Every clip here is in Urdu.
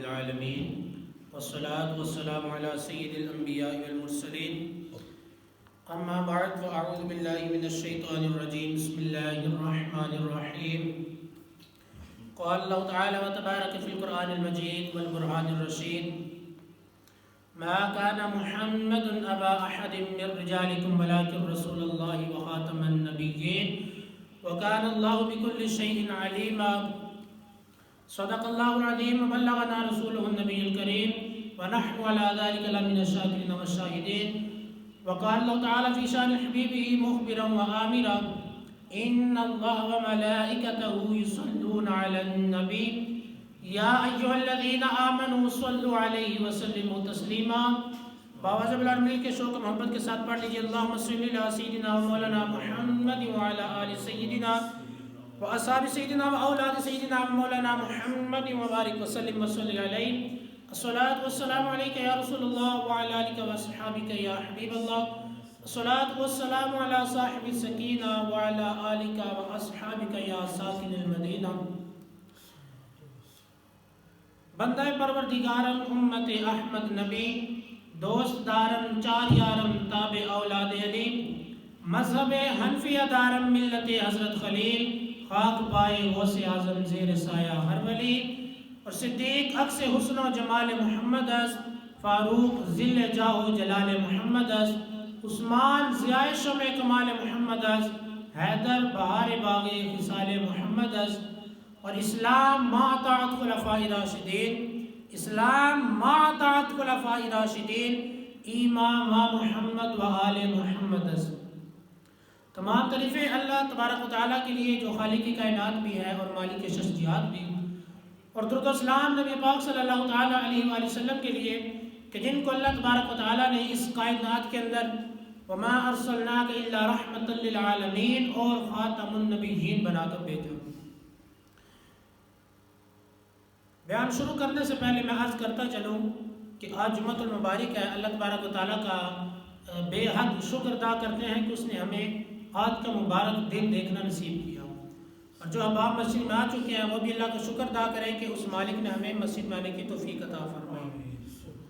العالمين والصلاة والسلام على سيد الأنبياء والمرسلين أما بعد فأعوذ بالله من الشيطان الرجيم بسم الله الرحمن الرحيم قال الله تعالى وتبارك في القرآن المجيد والقرآن الرشيد ما كان محمد أبا أحد من رجالكم ولكن رسول الله وخاتم النبيين وكان الله بكل شيء عليما صدق الله العظيم وبلغنا رسوله النبي الكريم ونحن على ذلك لمن الشاكرين والشاهدين وقال الله تعالى في شان حبيبه مخبرا وآمرا إن الله وملائكته يصلون على النبي يا أيها الذين آمنوا صلوا عليه وسلموا تسليما باوجہ بلال مل کے شوق محبت کے ساتھ پڑھ لیجیے اللہم صلی علی سیدنا مولانا محمد وعلی آل سیدنا واصحاب سیدنا واولاد سیدنا مولانا محمد وبارک وسلم وصلی علیہ الصلاۃ والسلام علیک یا رسول اللہ وعلی آلک واصحابک یا حبیب اللہ الصلاۃ والسلام علی صاحب السکینہ وعلی آلک واصحابک یا ساکن المدینہ بندہ پروردگارم امت احمد نبی دوست دارم چار یارم تابع اولاد علی مذہب حنفیہ دارم ملت حضرت خلیل خاک پائے غوث اعظم زیر سایہ ہر ولی اور صدیق عکس حسن و جمال محمد است فاروق ذل جاہ و جلال محمد است عثمان ضیاء شمع کمال محمد است حیدر بہار باغ خصال محمد است اور اسلام ما اطاعت خلفاء راشدین اسلام ما اطاعت خلفاء راشدین امام محمد و آل محمد است تمام تعریفیں اللہ تبارک و تعالیٰ کے لیے جو خالق کائنات بھی ہے اور مالک شخصیات بھی اور درود و سلام نبی پاک صلی اللہ تعالیٰ علیہ وآلہ وسلم کے لیے کہ جن کو اللہ تبارک و تعالیٰ نے اس کائنات کے اندر وما ارسلناک الا رحمۃ للعالمین اور خاتم النبیین بنا کر بھیجا۔ بیان شروع کرنے سے پہلے میں عرض کرتا چلوں کہ آج جمعۃ المبارک ہے، اللہ تبارک و تعالیٰ کا بے حد شکر ادا کرتے ہیں کہ اس نے ہمیں آج کا مبارک دن دیکھنا نصیب کیا، اور جو احباب مسجد میں آ چکے ہیں وہ بھی اللہ کا شکر ادا کریں کہ اس مالک نے ہمیں مسجد میں آنے کی توفیق عطا فرمائی،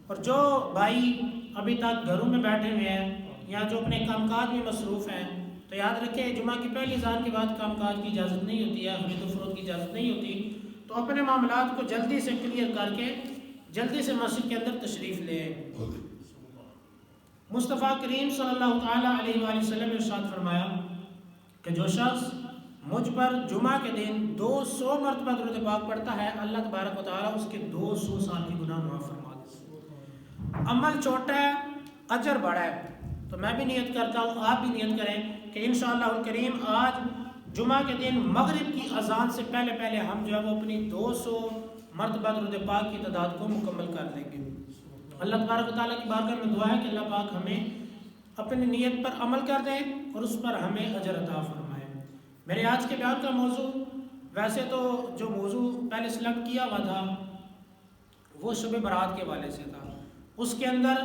اور جو بھائی ابھی تک گھروں میں بیٹھے ہوئے ہیں یا جو اپنے کام کاج میں مصروف ہیں تو یاد رکھیں جمعہ کی پہلی اذان کے بعد کام کاج کی اجازت نہیں ہوتی ہے، خرید و فروخت کی اجازت نہیں ہوتی، تو اپنے معاملات کو جلدی سے کلیئر کر کے جلدی سے مسجد کے اندر تشریف لیں۔ مصطفیٰ کریم صلی اللہ تعالیٰ علیہ وآلہ وسلم نے ارشاد فرمایا کہ جو شخص مجھ پر جمعہ کے دن 200 مرتبہ درود پاک پڑھتا ہے اللہ تبارک و تعالیٰ اس کے 200 سال کی گناہ معاف فرما دیتا ہے۔ عمل چھوٹا ہے اجر بڑا ہے، تو میں بھی نیت کرتا ہوں آپ بھی نیت کریں کہ انشاءاللہ الکریم آج جمعہ کے دن مغرب کی اذان سے پہلے پہلے ہم جو ہے وہ اپنی 200 مرتبہ درود پاک کی تعداد کو مکمل کر لیں گے۔ اللہ تبارک و تعالیٰ کی بارگاہ میں دعا ہے کہ اللہ پاک ہمیں اپنی نیت پر عمل کر دیں اور اس پر ہمیں اجر عطا فرمائے۔ میرے آج کے بیان کا موضوع ویسے تو جو موضوع پہلے سلیکٹ کیا ہوا تھا وہ شب برات کے حوالے سے تھا، اس کے اندر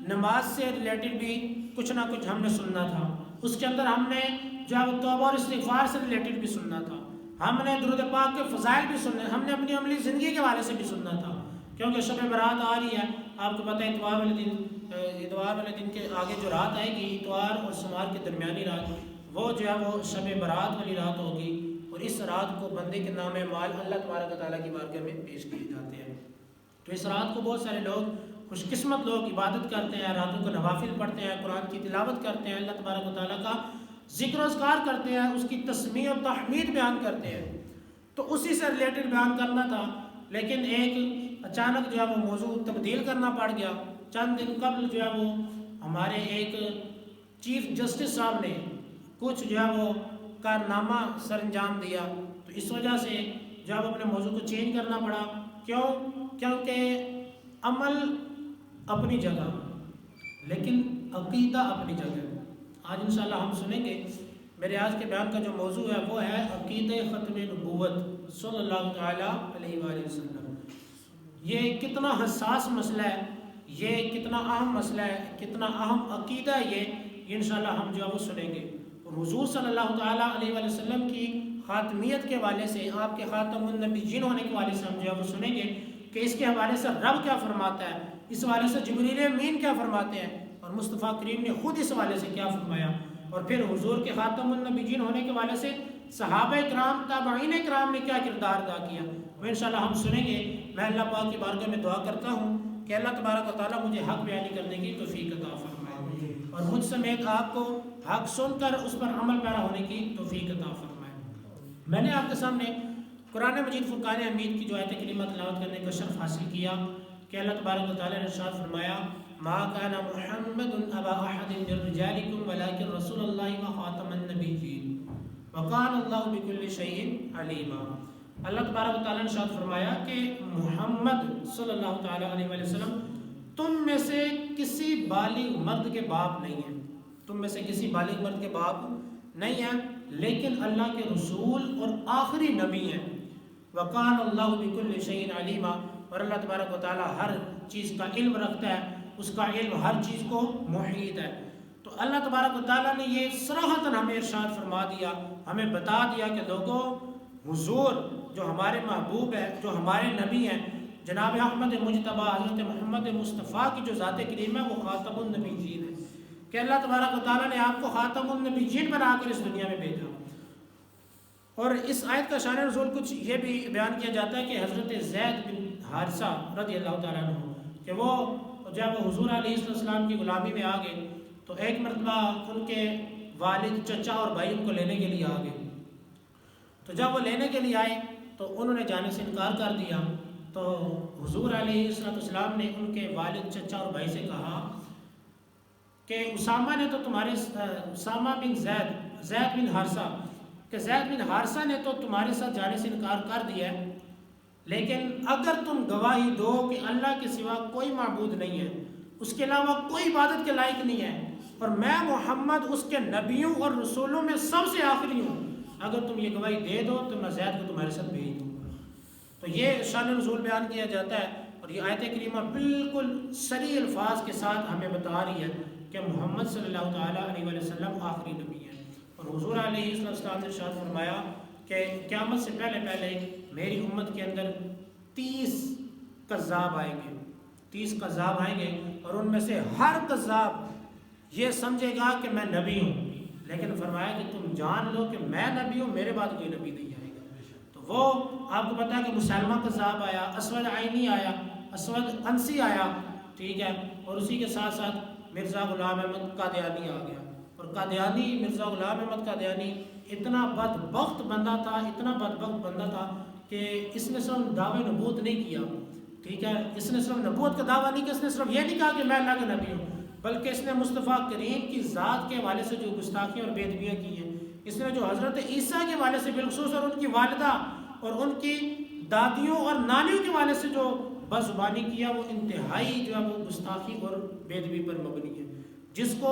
نماز سے ریلیٹڈ بھی کچھ نہ کچھ ہم نے سننا تھا، اس کے اندر ہم نے جو ہے توبہ اور استغفار سے ریلیٹڈ بھی سننا تھا، ہم نے درود پاک کے فضائل بھی سننے، ہم نے اپنی عملی زندگی کے حوالے سے بھی سننا تھا، کیونکہ شب برات آ رہی ہے، آپ کو پتہ ہے اتوار والے دن کے آگے جو رات آئے گی اتوار اور سمار کے درمیانی رات وہ جو ہے وہ شب برات والی رات ہوگی، اور اس رات کو بندے کے نام مال اللہ تبارک و تعالیٰ کی بارگاہ میں پیش کیے جاتے ہیں۔ تو اس رات کو بہت سارے لوگ خوش قسمت لوگ عبادت کرتے ہیں، راتوں کو نوافل پڑھتے ہیں، قرآن کی تلاوت کرتے ہیں، اللہ تبارک و تعالیٰ کا ذکر و اذکار کرتے ہیں، اس کی تسمیح و تحمید بیان کرتے ہیں، تو اسی سے ریلیٹڈ بیان کرنا تھا، لیکن ایک اچانک جو ہے وہ موضوع تبدیل کرنا پڑ گیا۔ چند دن قبل جو ہے وہ ہمارے ایک چیف جسٹس صاحب نے کچھ جو ہے وہ کارنامہ سر انجام دیا، تو اس وجہ سے جو ہے وہ اپنے موضوع کو چینج کرنا پڑا۔ کیونکہ عمل اپنی جگہ لیکن عقیدہ اپنی جگہ۔ آج انشاءاللہ ہم سنیں گے، میرے آج کے بیان کا جو موضوع ہے وہ ہے عقیدہ ختم نبوت صلی اللہ تعالیٰ علیہ وآلہ وسلم۔ یہ کتنا حساس مسئلہ ہے، یہ کتنا اہم مسئلہ ہے، کتنا اہم عقیدہ ہے، یہ انشاءاللہ ہم جو ہے وہ سنیں گے۔ اور حضور صلی اللہ تعالیٰ علیہ وآلہ وسلم کی خاتمیت کے حوالے سے، آپ کے خاتم النبیین ہونے کے حوالے سے ہم جو ہے وہ سنیں گے کہ اس کے حوالے سے رب کیا فرماتا ہے، اس حوالے سے جبریل امین کیا فرماتے ہیں، اور مصطفیٰ کریم نے خود اس حوالے سے کیا فرمایا، اور پھر حضور کے خاتم النبیین ہونے کے حوالے سے صحابہ کرام تابعین کرام نے کیا کردار ادا کیا، وہ انشاءاللہ ہم سنیں گے۔ میں اللہ پاک کی بارگاہ میں دعا کرتا ہوں کہ اللہ تبارک و تعالیٰ مجھے حق بیانی کرنے کی توفیق عطا فرمائے، اور مجھ سمیت آپ کو حق سن کر اس پر عمل پیرا ہونے کی توفیق عطا فرمائے۔ میں نے آپ کے سامنے قرآن مجید فرقان حمید کی جو آیت کریمہ تلاوت کرنے کا شرف حاصل کیا کہ اللہ تبارک و تعالیٰ نے ارشاد فرمایا ما کان محمد ابا احد من رجالکم ولکن رسول اللہ و خاتم النبیین وکان اللہ بکل شیء علیما۔ اللہ تبارک و تعالیٰ نے ارشاد فرمایا کہ محمد صلی اللہ تعالیٰ علیہ وسلم تم میں سے کسی بالغ مرد کے باپ نہیں ہیں، تم میں سے کسی بالغ مرد کے باپ نہیں ہیں، لیکن اللہ کے رسول اور آخری نبی ہیں۔ وَقَانَ اللَّهُ بِكُلِّ شَيْءٍ عَلِيمًا، اور اللہ تبارک و تعالیٰ ہر چیز کا علم رکھتا ہے، اس کا علم ہر چیز کو محیط ہے۔ تو اللہ تبارک و تعالیٰ نے یہ صراحتاً ہمیں ارشاد فرما دیا، ہمیں بتا دیا کہ لوگوں حضور جو ہمارے محبوب ہے، جو ہمارے نبی ہیں، جناب احمد مجتبیٰ حضرت محمد مصطفیٰ کی جو ذات کریم ہے وہ خاتم النبیین ہے، کہ اللہ تبارک و تعالیٰ نے آپ کو خاتم النبیین بنا کر اس دنیا میں بھیجا۔ اور اس آیت کا شان نزول کچھ یہ بھی بیان کیا جاتا ہے کہ حضرت زید بن حارثہ رضی اللہ تعالیٰ عنہ کہ وہ جب حضور علیہ السلام کی غلامی میں آ گئے تو ایک مرتبہ ان کے والد، چچا اور بھائی ان کو لینے کے لیے آ گئے، تو جب وہ لینے کے لیے آئے تو انہوں نے جانے سے انکار کر دیا، تو حضور علیہ السلام نے ان کے والد، چچا اور بھائی سے کہا کہ اسامہ نے تو تمہارے اسامہ بن زید بن حارثہ کہ زید بن حارثہ نے تو تمہارے ساتھ جانے سے انکار کر دیا ہے، لیکن اگر تم گواہی دو کہ اللہ کے سوا کوئی معبود نہیں ہے، اس کے علاوہ کوئی عبادت کے لائق نہیں ہے، اور میں محمد اس کے نبیوں اور رسولوں میں سب سے آخری ہوں، اگر تم یہ گواہی دے دو تو میں زید کو تمہارے ساتھ بھیج دوں۔ تو یہ شان نزول بیان کیا جاتا ہے، اور یہ آیت کریمہ بالکل صریح الفاظ کے ساتھ ہمیں بتا رہی ہے کہ محمد صلی اللہ تعالیٰ علیہ وسلم آخری نبی ہیں۔ اور حضور علیہ السلام نے ارشاد فرمایا کہ قیامت سے پہلے پہلے میری امت کے اندر 30 کذاب آئیں گے، 30 کذاب آئیں گے، اور ان میں سے ہر کذاب یہ سمجھے گا کہ میں نبی ہوں، لیکن فرمایا کہ تم جان لو کہ میں نبی ہوں، میرے بعد کوئی نبی نہیں آئے گا۔ تو وہ آپ کو پتا ہے کہ مسلمہ کذاب آیا، اسود عینی آیا، اسود انسی آیا، ٹھیک ہے، اور اسی کے ساتھ ساتھ مرزا غلام احمد قادیانی آ گیا، اور قادیانی مرزا غلام احمد قادیانی اتنا بدبخت بندہ تھا، اتنا بدبخت بندہ تھا کہ اس نے صرف دعوے نبوت نہیں کیا، ٹھیک ہے، اس نے صرف نبوت کا دعویٰ نہیں کیا، اس نے صرف یہ نہیں کہا کہ میں اللہ کا نبی ہوں، بلکہ اس نے مصطفیٰ کریم کی ذات کے حوالے سے جو گستاخیاں اور بے ادبیاں کی ہیں، اس نے جو حضرت عیسیٰ کے حوالے سے بالخصوص اور ان کی والدہ اور ان کی دادیوں اور نانیوں کے حوالے سے جو بدزبانی کیا، وہ انتہائی جو ہے وہ گستاخی اور بے ادبی پر مبنی ہے، جس کو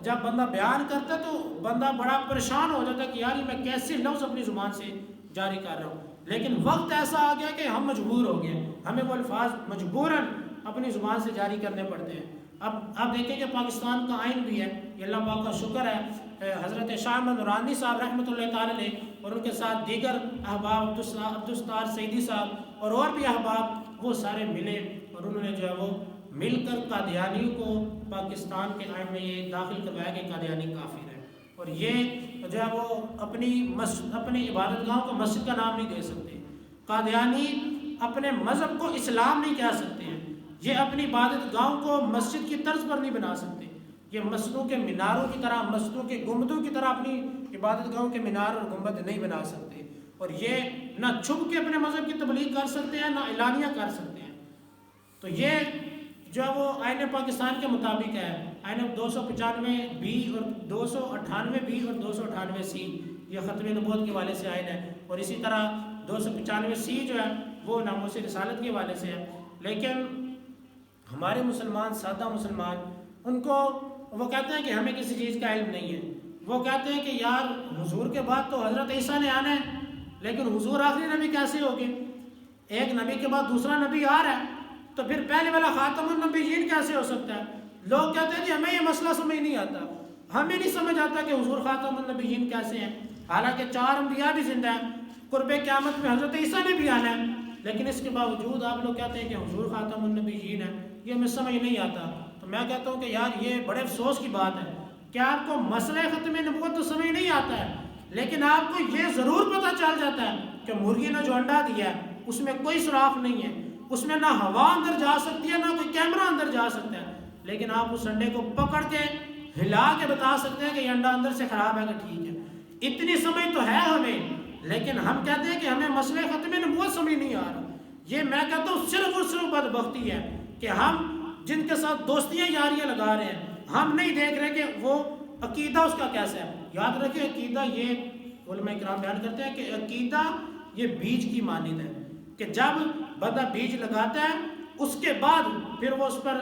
جب بندہ بیان کرتا ہے تو بندہ بڑا پریشان ہو جاتا ہے کہ یار یہ میں کیسے لفظ اپنی زبان سے جاری کر رہا ہوں، لیکن وقت ایسا آ گیا کہ ہم مجبور ہو گئے، ہمیں وہ الفاظ مجبوراً اپنی زبان سے جاری کرنے پڑتے ہیں۔ اب آپ دیکھیں کہ پاکستان کا آئین بھی ہے، یہ اللہ پاک کا شکر ہے، حضرت شاہ احمد نورانی صاحب رحمۃ اللہ تعالی علیہ اور ان کے ساتھ دیگر احباب عبدالستار سعیدی صاحب اور بھی احباب وہ سارے ملے، اور انہوں نے جو ہے وہ مل کر قادیانیوں کو پاکستان کے آئین میں یہ داخل کروایا کہ قادیانی کافر ہے، اور یہ جو ہے وہ اپنی عبادت گاہوں کو مسجد کا نام نہیں دے سکتے، قادیانی اپنے مذہب کو اسلام نہیں کہہ سکتے ہیں، یہ اپنی عبادت گاہوں کو مسجد کی طرز پر نہیں بنا سکتے، یہ مسجدوں کے میناروں کی طرح، مسجدوں کے گنبدوں کی طرح اپنی عبادت گاہوں کے مینار اور گنبد نہیں بنا سکتے، اور یہ نہ چھپ کے اپنے مذہب کی تبلیغ کر سکتے ہیں، نہ اعلانیہ کر سکتے ہیں۔ تو یہ جو ہے وہ آئین پاکستان کے مطابق ہے، آئین 295 بی اور 298 بی اور 298 سی، یہ ختم نبوت کے حوالے سے آئین ہے، اور اسی طرح 295 سی جو ہے وہ ناموس رسالت کے حوالے سے ہے، لیکن ہمارے مسلمان، سادہ مسلمان، ان کو وہ کہتے ہیں کہ ہمیں کسی چیز کا علم نہیں ہے، وہ کہتے ہیں کہ یار حضور کے بعد تو حضرت عیسیٰ نے آنا ہے، لیکن حضور آخری نبی کیسے ہوگے؟ ایک نبی کے بعد دوسرا نبی آ رہا ہے، تو پھر پہلے والا خاتم النبیین کیسے ہو سکتا ہے؟ لوگ کہتے ہیں کہ ہمیں یہ مسئلہ سمجھ نہیں آتا، ہمیں نہیں سمجھ آتا کہ حضور خاتم النبیین کیسے ہیں، حالانکہ 4 انبیاء بھی زندہ ہیں، قرب قیامت میں حضرت عیسیٰ نے بھی آنا ہے، لیکن اس کے باوجود آپ لوگ کہتے ہیں کہ حضور خاتم النبیین ہے، یہ ہمیں سمجھ نہیں آتا۔ تو میں کہتا ہوں کہ یار یہ بڑے افسوس کی بات ہے کہ آپ کو مسئلہ ختم نبوت تو سمجھ نہیں آتا ہے، لیکن آپ کو یہ ضرور پتہ چل جاتا ہے کہ مرغی نے جو انڈا دیا ہے اس میں کوئی سوراخ نہیں ہے، اس میں نہ ہوا اندر جا سکتی ہے نہ کوئی کیمرہ اندر جا سکتا ہے، لیکن آپ اس انڈے کو پکڑ کے ہلا کے بتا سکتے ہیں کہ یہ انڈا اندر سے خراب ہے کہ ٹھیک ہے۔ اتنی سمجھ تو ہے ہمیں، لیکن ہم کہتے ہیں کہ ہمیں مسئلہ ختم نبوت سمجھ نہیں آ رہا۔ یہ میں کہتا ہوں صرف اور صرف بدبختی ہے کہ ہم جن کے ساتھ دوستیاں یاریاں لگا رہے ہیں ہم نہیں دیکھ رہے کہ وہ عقیدہ اس کا کیسا ہے۔ یاد رکھیں عقیدہ، یہ علماء کرام بیان کرتے ہیں کہ عقیدہ یہ بیج کی مانند ہے کہ جب بندہ بیج لگاتا ہے اس کے بعد پھر وہ اس پر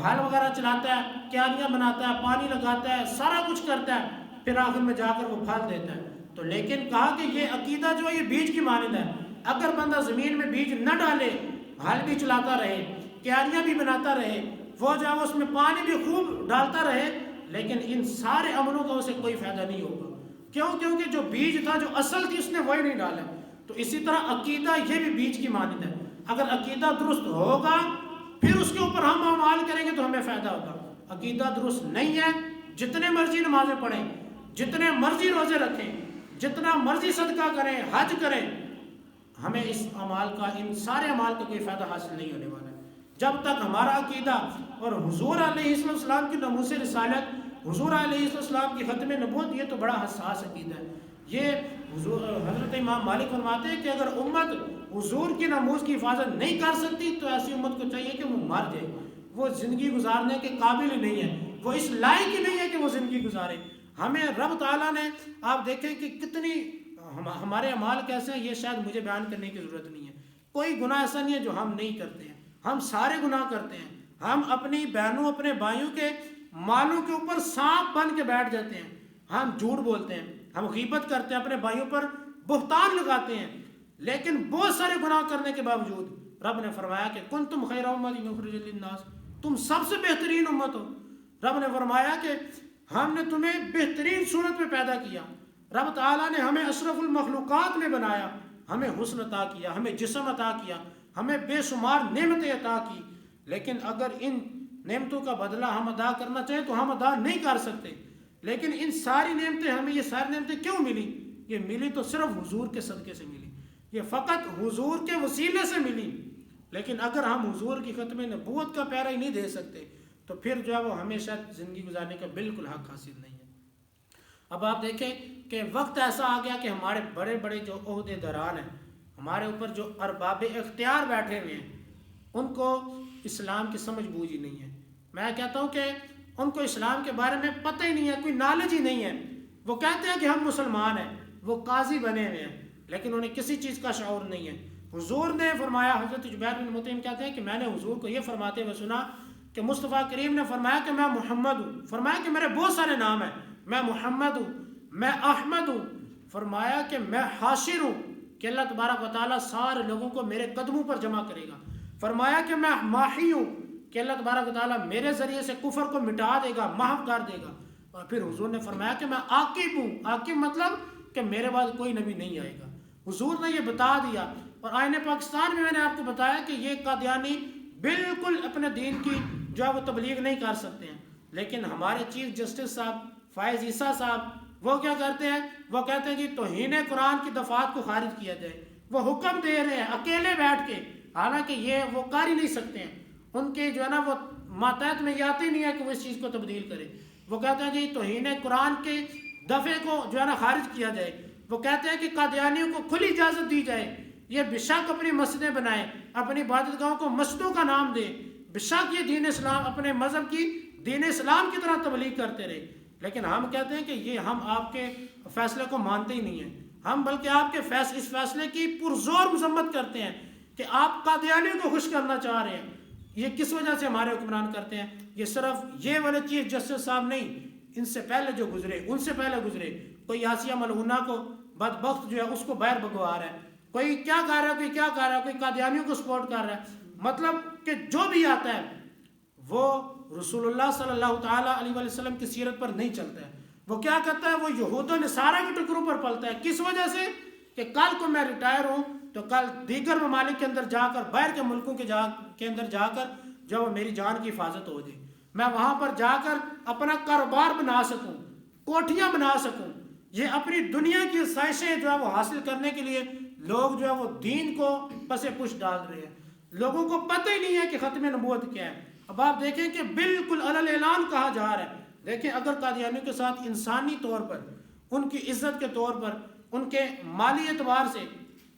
ہل وغیرہ چلاتا ہے، کیاریاں بناتا ہے، پانی لگاتا ہے، سارا کچھ کرتا ہے، پھر آخر میں جا کر وہ پھل دیتا ہے۔ تو لیکن کہا کہ یہ عقیدہ جو ہے یہ بیج کی مانند ہے، اگر بندہ زمین میں بیج نہ ڈالے، ہل بھی چلاتا رہے، کیاریاں بھی بناتا رہے، وہ جو ہے اس میں پانی بھی خوب ڈالتا رہے، لیکن ان سارے عملوں کا اسے کوئی فائدہ نہیں ہوگا۔ کیوں؟ کیونکہ جو بیج تھا، جو اصل تھی، اس نے وہی نہیں ڈالا۔ تو اسی طرح عقیدہ یہ بھی بیج کی مانند ہے، اگر عقیدہ درست ہوگا پھر اس کے اوپر ہم اعمال کریں گے تو ہمیں فائدہ ہوگا۔ عقیدہ درست نہیں ہے، جتنے مرضی نمازیں پڑھیں، جتنے مرضی روزے رکھیں، جتنا مرضی صدقہ کریں، حج کریں، ہمیں اس اعمال کا، ان سارے اعمال کا کوئی فائدہ حاصل نہیں ہونے والا ہے جب تک ہمارا عقیدہ اور حضور علیہ السلام کی ناموس رسالت، حضور علیہ السلام کی ختم نبوت، یہ تو بڑا حساس عقیدہ ہے۔ یہ حضرت امام مالک فرماتے ہیں کہ اگر امت حضور کی ناموس کی حفاظت نہیں کر سکتی تو ایسی امت کو چاہیے کہ وہ مر جائے، وہ زندگی گزارنے کے قابل ہی نہیں ہے، وہ اس لائق ہی نہیں ہے کہ وہ زندگی گزارے۔ ہمیں رب تعالیٰ نے، آپ دیکھیں کہ کتنی ہمارے اعمال کیسے ہیں، یہ شاید مجھے بیان کرنے کی ضرورت نہیں ہے۔ کوئی گناہ ایسا نہیں ہے جو ہم نہیں کرتے ہیں، ہم سارے گناہ کرتے ہیں۔ ہم اپنی بہنوں، اپنے بھائیوں کے مالوں کے اوپر سانپ بن کے بیٹھ جاتے ہیں، ہم جھوٹ بولتے ہیں، ہم غیبت کرتے ہیں، اپنے بھائیوں پر بہتان لگاتے ہیں، لیکن بہت سارے گناہ کرنے کے باوجود رب نے فرمایا کہ کنتم خیر امۃ اخرجت للناس، تم سب سے بہترین امت ہو۔ رب نے فرمایا کہ ہم نے تمہیں بہترین صورت میں پیدا کیا، رب تعالیٰ نے ہمیں اشرف المخلوقات میں بنایا، ہمیں حسن عطا کیا، ہمیں جسم عطا کیا، ہمیں بے شمار نعمتیں عطا کی، لیکن اگر ان نعمتوں کا بدلہ ہم ادا کرنا چاہیں تو ہم ادا نہیں کر سکتے۔ لیکن ان ساری نعمتیں، ہمیں یہ ساری نعمتیں کیوں ملی؟ یہ ملی تو صرف حضور کے صدقے سے ملی، یہ فقط حضور کے وسیلے سے ملی۔ لیکن اگر ہم حضور کی ختم نبوت کا پیرا ہی نہیں دے سکتے تو پھر جو ہے وہ ہمیشہ زندگی گزارنے کا بالکل حق حاصل نہیں ہے۔ اب آپ دیکھیں کہ وقت ایسا آ گیا کہ ہمارے بڑے بڑے جو عہدے داران ہیں، ہمارے اوپر جو ارباب اختیار بیٹھے ہوئے ہیں، ان کو اسلام کی سمجھ بوجھ ہی نہیں ہے۔ میں کہتا ہوں کہ ان کو اسلام کے بارے میں پتہ ہی نہیں ہے، کوئی نالج ہی نہیں ہے۔ وہ کہتے ہیں کہ ہم مسلمان ہیں، وہ قاضی بنے ہوئے ہیں، لیکن انہیں کسی چیز کا شعور نہیں ہے۔ حضور نے فرمایا، حضرت جبیر بن مطعم کہتے ہیں کہ میں نے حضور کو یہ فرماتے ہوئے سنا کہ مصطفیٰ کریم نے فرمایا کہ میں محمد ہوں، فرمایا کہ میرے بہت سارے نام ہیں، میں محمد ہوں، میں احمد ہوں، فرمایا کہ میں حاشر ہوں کہ اللہ تبارک و تعالیٰ سارے لوگوں کو میرے قدموں پر جمع کرے گا، فرمایا کہ میں ماحی ہوں کہ اللہ تبارک و تعالیٰ میرے ذریعے سے کفر کو مٹا دے گا، محو کر دے گا، اور پھر حضور نے فرمایا کہ میں عاقب ہوں۔ عاقب مطلب کہ میرے بعد کوئی نبی نہیں آئے گا۔ حضور نے یہ بتا دیا، اور آئین پاکستان میں نے آپ کو بتایا کہ یہ قادیانی بالکل اپنے دین کی جو ہے وہ تبلیغ نہیں کر سکتے ہیں، لیکن ہمارے چیف جسٹس صاحب فائز عیسیٰ صاحب وہ کیا کرتے ہیں؟ وہ کہتے ہیں کہ توہین قرآن کی دفعات کو خارج کیا جائے۔ وہ حکم دے رہے ہیں اکیلے بیٹھ کے، حالانکہ یہ وہ کر ہی نہیں سکتے ہیں، ان کے جو ہے نا وہ ماتحت میں یہ آتے نہیں ہے کہ وہ اس چیز کو تبدیل کرے۔ وہ کہتے ہیں کہ توہین قرآن کے دفعے کو جو ہے نا خارج کیا جائے۔ وہ کہتے ہیں کہ قادیانیوں کو کھلی اجازت دی جائے، یہ بشک اپنی مسجدیں بنائیں، اپنی عبادت گاہوں کو مسجدوں کا نام دے، بشک یہ دین اسلام اپنے مذہب کی دین اسلام کی طرح تبلیغ کرتے رہے، لیکن ہم کہتے ہیں کہ یہ ہم آپ کے فیصلے کو مانتے ہی نہیں ہیں، ہم بلکہ آپ کے اس فیصلے کی پرزور مذمت کرتے ہیں کہ آپ قادیانیوں کو خوش کرنا چاہ رہے ہیں۔ یہ کس وجہ سے ہمارے حکمران کرتے ہیں؟ یہ صرف یہ والے چیف جسٹس صاحب نہیں، ان سے پہلے جو گزرے، ان سے پہلے گزرے، کوئی آسیہ ملعونہ کو بدبخت جو ہے اس کو باہر بگوا رہا ہے، کوئی کیا کر رہا ہے، کوئی کیا کر رہا ہے، کوئی قادیانیوں کو سپورٹ کر رہا ہے۔ مطلب کہ جو بھی آتا ہے وہ رسول اللہ صلی اللہ تعالیٰ علیہ وسلم کی سیرت پر نہیں چلتا ہے، وہ کیا کرتا ہے؟ وہ یہود و نصارہ کے ٹکروں پر پلتا ہے۔ کس وجہ سے؟ کہ کل کو میں ریٹائر ہوں تو کل دیگر ممالک کے اندر جا کر، باہر کے ملکوں کے اندر جا کر جو وہ میری جان کی حفاظت ہو جائے، میں وہاں پر جا کر اپنا کاروبار بنا سکوں، کوٹھیاں بنا سکوں۔ یہ اپنی دنیا کی خواہشیں جو ہے وہ حاصل کرنے کے لیے لوگ جو ہے وہ دین کو پس پش ڈال رہے ہیں۔ لوگوں کو پتہ ہی نہیں ہے کہ ختم نبوت کیا ہے۔ اب آپ دیکھیں کہ بالکل علی اعلان کہا جا رہا ہے۔ دیکھیں اگر قادیانیوں کے ساتھ انسانی طور پر، ان کی عزت کے طور پر، ان کے مالی اعتبار سے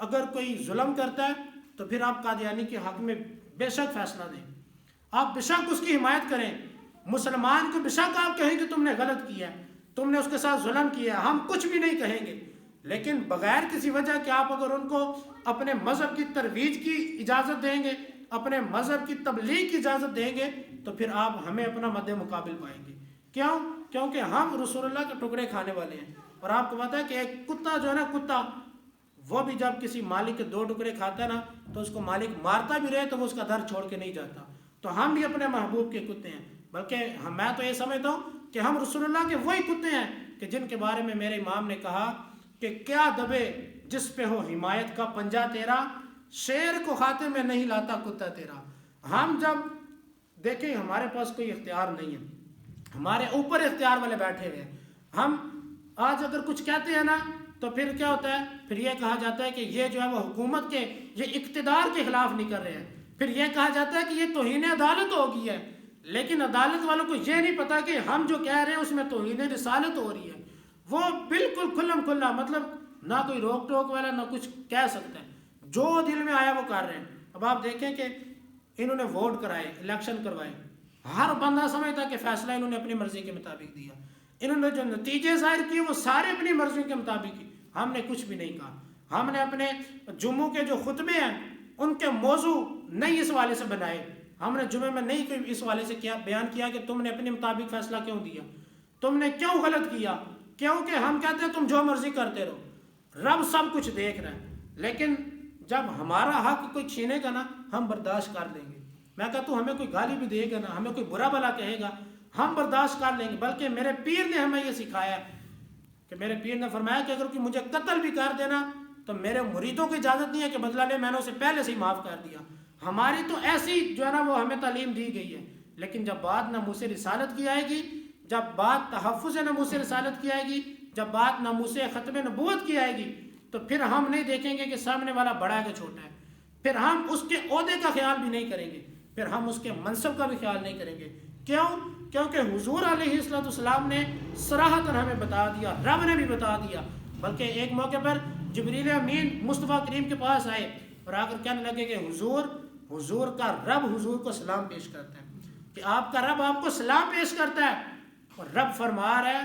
اگر کوئی ظلم کرتا ہے تو پھر آپ قادیانی کے حق میں بے شک فیصلہ دیں، آپ بے شک اس کی حمایت کریں۔ مسلمان کو بے شک آپ کہیں کہ تم نے غلط کیا ہے، تم نے اس کے ساتھ ظلم کیا، ہم کچھ بھی نہیں کہیں گے، لیکن بغیر کسی وجہ کہ آپ اگر ان کو اپنے مذہب کی ترویج کی اجازت دیں گے، اپنے مذہب کی تبلیغ کی اجازت دیں گے، تو پھر آپ ہمیں اپنا مد مقابل پائیں گے۔ کیوں؟ کیونکہ ہم رسول اللہ کے ٹکڑے کھانے والے ہیں۔ اور آپ کو پتا ہے کہ ایک کتا جو ہے نا، کتا وہ بھی جب کسی مالک کے 2 ٹکڑے کھاتا ہے نا تو اس کو مالک مارتا بھی رہے تو وہ اس کا در چھوڑ کے نہیں جاتا۔ تو ہم بھی اپنے محبوب کے کتے ہیں، بلکہ میں تو یہ سمجھتا ہوں کہ ہم رسول اللہ کے وہی کتے ہیں کہ جن کے بارے میں میرے امام نے کہا کہ کیا دبے جس پہ ہو حمایت کا پنجہ تیرا، شیر کو خاتے میں نہیں لاتا کتا تیرا۔ ہم جب دیکھیں ہمارے پاس کوئی اختیار نہیں ہے، ہمارے اوپر اختیار والے بیٹھے ہوئے ہیں، ہم آج اگر کچھ کہتے ہیں نا تو پھر کیا ہوتا ہے، پھر یہ کہا جاتا ہے کہ یہ جو ہے وہ حکومت کے، یہ اقتدار کے خلاف نہیں کر رہے ہیں، پھر یہ کہا جاتا ہے کہ یہ توہین عدالت ہو گئی ہے۔ لیکن عدالت والوں کو یہ نہیں پتا کہ ہم جو کہہ رہے ہیں اس میں توہین رسالت ہو رہی ہے۔ وہ بالکل کھلم کھلا، مطلب نہ کوئی روک ٹوک والا نہ کچھ کہہ سکتا ہے، جو دل میں آیا وہ کر رہے ہیں۔ اب آپ دیکھیں کہ انہوں نے ووٹ کرائے، الیکشن کروائے، ہر بندہ سمجھتا کہ فیصلہ انہوں نے اپنی مرضی کے مطابق دیا، انہوں نے جو نتیجے ظاہر کیے وہ سارے اپنی مرضی کے مطابق کی۔ ہم نے کچھ بھی نہیں کہا، ہم نے اپنے جمعوں کے جو خطبے ہیں ان کے موضوع نہیں اس والے سے بنائے، ہم نے جمعے میں نہیں کوئی اس والے سے کیا بیان کیا کہ تم نے اپنے مطابق فیصلہ کیوں دیا، تم نے کیوں غلط کیا، کیونکہ ہم کہتے ہیں تم جو مرضی کرتے رہو، رب سب کچھ دیکھ رہا ہے۔ لیکن جب ہمارا حق کوئی چھینے گا نا ہم برداشت کر لیں گے۔ میں کہتا ہوں ہمیں کوئی گالی بھی دے گا نا، ہمیں کوئی برا بلا کہے گا، ہم برداشت کر لیں گے۔ بلکہ میرے پیر نے ہمیں یہ سکھایا کہ میرے پیر نے فرمایا کہ اگر کوئی مجھے قتل بھی کر دینا تو میرے مریدوں کی اجازت نہیں ہے کہ بدلہ لے، میں نے اسے پہلے سے ہی معاف کر دیا۔ ہماری تو ایسی جو ہے نا وہ ہمیں تعلیم دی گئی ہے، لیکن جب بات ناموس رسالت کی آئے گی، جب بات تحفظ ناموس رسالت کی آئے گی، جب بات ناموس ختم نبوت کی آئے گی، تو پھر ہم نہیں دیکھیں گے کہ سامنے والا بڑا ہے کہ چھوٹا ہے، پھر ہم اس کے عہدے کا خیال بھی نہیں کریں گے، پھر ہم اس کے منصب کا بھی خیال نہیں کریں گے۔ کیوں؟ کیونکہ حضور علیہ السلام نے صراحتاً ہمیں بتا دیا، رب نے بھی بتا دیا۔ بلکہ ایک موقع پر جبریل امین مصطفیٰ کریم کے پاس آئے اور آ کر کہنے لگے کہ حضور کا رب حضور کو سلام پیش کرتا ہے، کہ آپ کا رب آپ کو سلام پیش کرتا ہے۔ اور رب فرما رہا ہے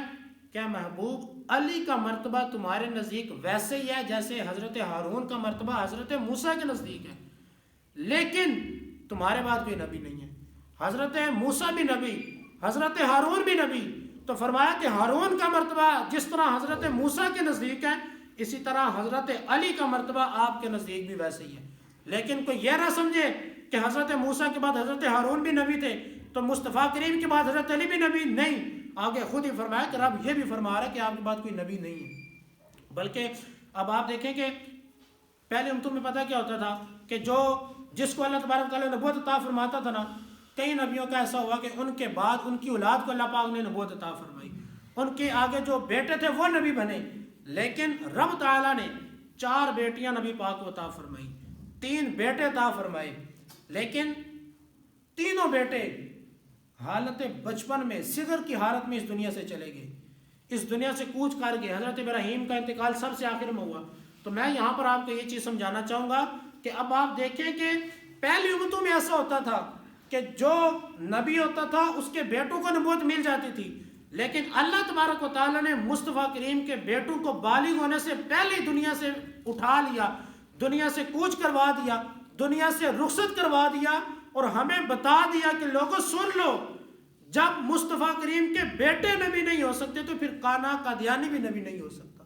کہ محبوب علی کا مرتبہ تمہارے نزدیک ویسے ہی ہے جیسے حضرت ہارون کا مرتبہ حضرت موسیٰ کے نزدیک ہے، لیکن تمہارے بعد کوئی نبی نہیں ہے۔ حضرت موسیٰ بھی نبی، حضرت ہارون بھی نبی، تو فرمایا کہ ہارون کا مرتبہ جس طرح حضرت موسیٰ کے نزدیک ہے اسی طرح حضرت علی کا مرتبہ آپ کے نزدیک بھی ویسے ہی ہے۔ لیکن کوئی یہ نہ سمجھے کہ حضرت موسیٰ کے بعد حضرت ہارون بھی نبی تھے تو مصطفیٰ کریم کے بعد حضرت علی بھی نبی نہیں، آگے خود ہی فرمایا کہ رب یہ بھی فرما رہا ہے کہ آپ کے بعد کوئی نبی نہیں ہے۔ بلکہ اب آپ دیکھیں کہ پہلے امتوں میں پتہ کیا ہوتا تھا کہ جس کو اللہ تبارک و تعالیٰ نبوت عطا فرماتا تھا نا، کئی نبیوں کا ایسا ہوا کہ ان کے بعد ان کی اولاد کو اللہ پاک نے نبوت عطا فرمائی، ان کے آگے جو بیٹے تھے وہ نبی بنے، لیکن رب تعالیٰ نے 4 بیٹیاں نبی پاک کو عطا فرمائی، 3 بیٹے عطا فرمائے، لیکن تینوں بیٹے حالت بچپن میں صغر کی حالت میں اس دنیا سے چلے گئے، اس دنیا سے کوچ کر گئے۔ حضرت ابراہیم کا انتقال سب سے آخر میں ہوا۔ تو میں یہاں پر آپ کو یہ چیز سمجھانا چاہوں گا کہ اب آپ دیکھیں کہ پہلی امتوں میں ایسا ہوتا تھا کہ جو نبی ہوتا تھا اس کے بیٹوں کو نبوت مل جاتی تھی، لیکن اللہ تبارک و تعالیٰ نے مصطفیٰ کریم کے بیٹوں کو بالغ ہونے سے پہلے دنیا سے اٹھا لیا، دنیا سے کوچ کروا دیا، دنیا سے رخصت کروا دیا، اور ہمیں بتا دیا کہ لوگوں سن لو، جب مصطفیٰ کریم کے بیٹے نبی نہیں ہو سکتے تو پھر کانا قادیانی بھی نبی نہیں ہو سکتا،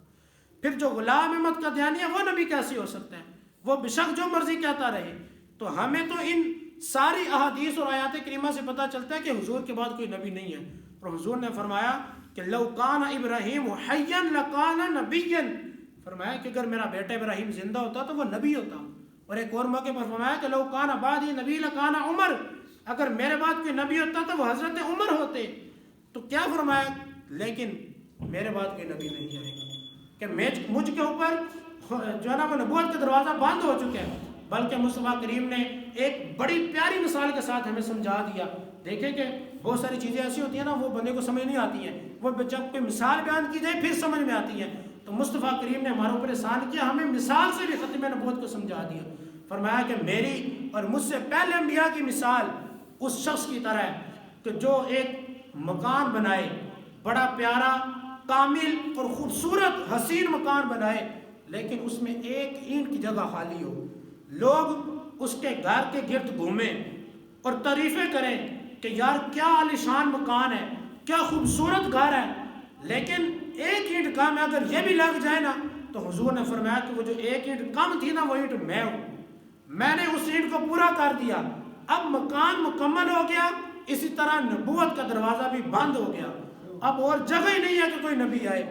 پھر جو غلام احمد قادیانی ہے وہ نبی کیسے ہو سکتا ہے؟ وہ بشک جو مرضی کہتا رہے۔ تو ہمیں تو ان ساری احادیث اور آیات کریمہ سے پتہ چلتا ہے کہ حضور کے بعد کوئی نبی نہیں ہے، اور حضور نے فرمایا کہ لو کان ابراہیم حیا لکان نبیا، فرمایا کہ اگر میرا بیٹا ابراہیم زندہ ہوتا تو وہ نبی ہوتا. اور ایک اور موقع پر فرمایا کہ لو کان بعدی نبی لکان عمر، اگر میرے بعد کوئی نبی ہوتا تو وہ حضرت عمر ہوتے. تو کیا فرمایا؟ لیکن میرے بعد کوئی نبی نہیں آئے گا کہ مجھ کے اوپر جو ہے نا وہ نبوت کا دروازہ بند ہو چکے ہیں. بلکہ مصطفیٰ کریم نے ایک بڑی پیاری مثال کے ساتھ ہمیں سمجھا دیا. دیکھیں کہ بہت ساری چیزیں ایسی ہوتی ہیں نا وہ بندے کو سمجھ نہیں آتی ہیں، وہ جب کوئی مثال بیان کی جائے پھر سمجھ میں آتی ہیں. تو مصطفیٰ کریم نے ہمارے اوپر احسان کیا، ہمیں مثال سے بھی ختم نبوت کو سمجھا دیا. فرمایا کہ میری اور مجھ سے پہلے انبیاء کی مثال اس شخص کی طرح ہے کہ جو ایک مکان بنائے، بڑا پیارا کامل اور خوبصورت حسین مکان بنائے، لیکن اس میں ایک اینٹ کی جگہ خالی ہو. لوگ اس کے گھر کے گرد گھومیں اور تعریفیں کریں کہ یار کیا عالیشان مکان ہے، کیا خوبصورت گھر ہے، لیکن ایک اینٹ کم ہے. اگر یہ بھی لگ جائے نا تو حضور نے فرمایا کہ وہ جو ایک اینٹ کم تھی نا وہ اینٹ میں ہوں، میں نے اس اینٹ کو پورا کر دیا. اب مکان مکمل ہو گیا. اسی طرح نبوت کا دروازہ بھی بند ہو گیا، اب اور جگہ ہی نہیں ہے کہ کوئی نبی آئے.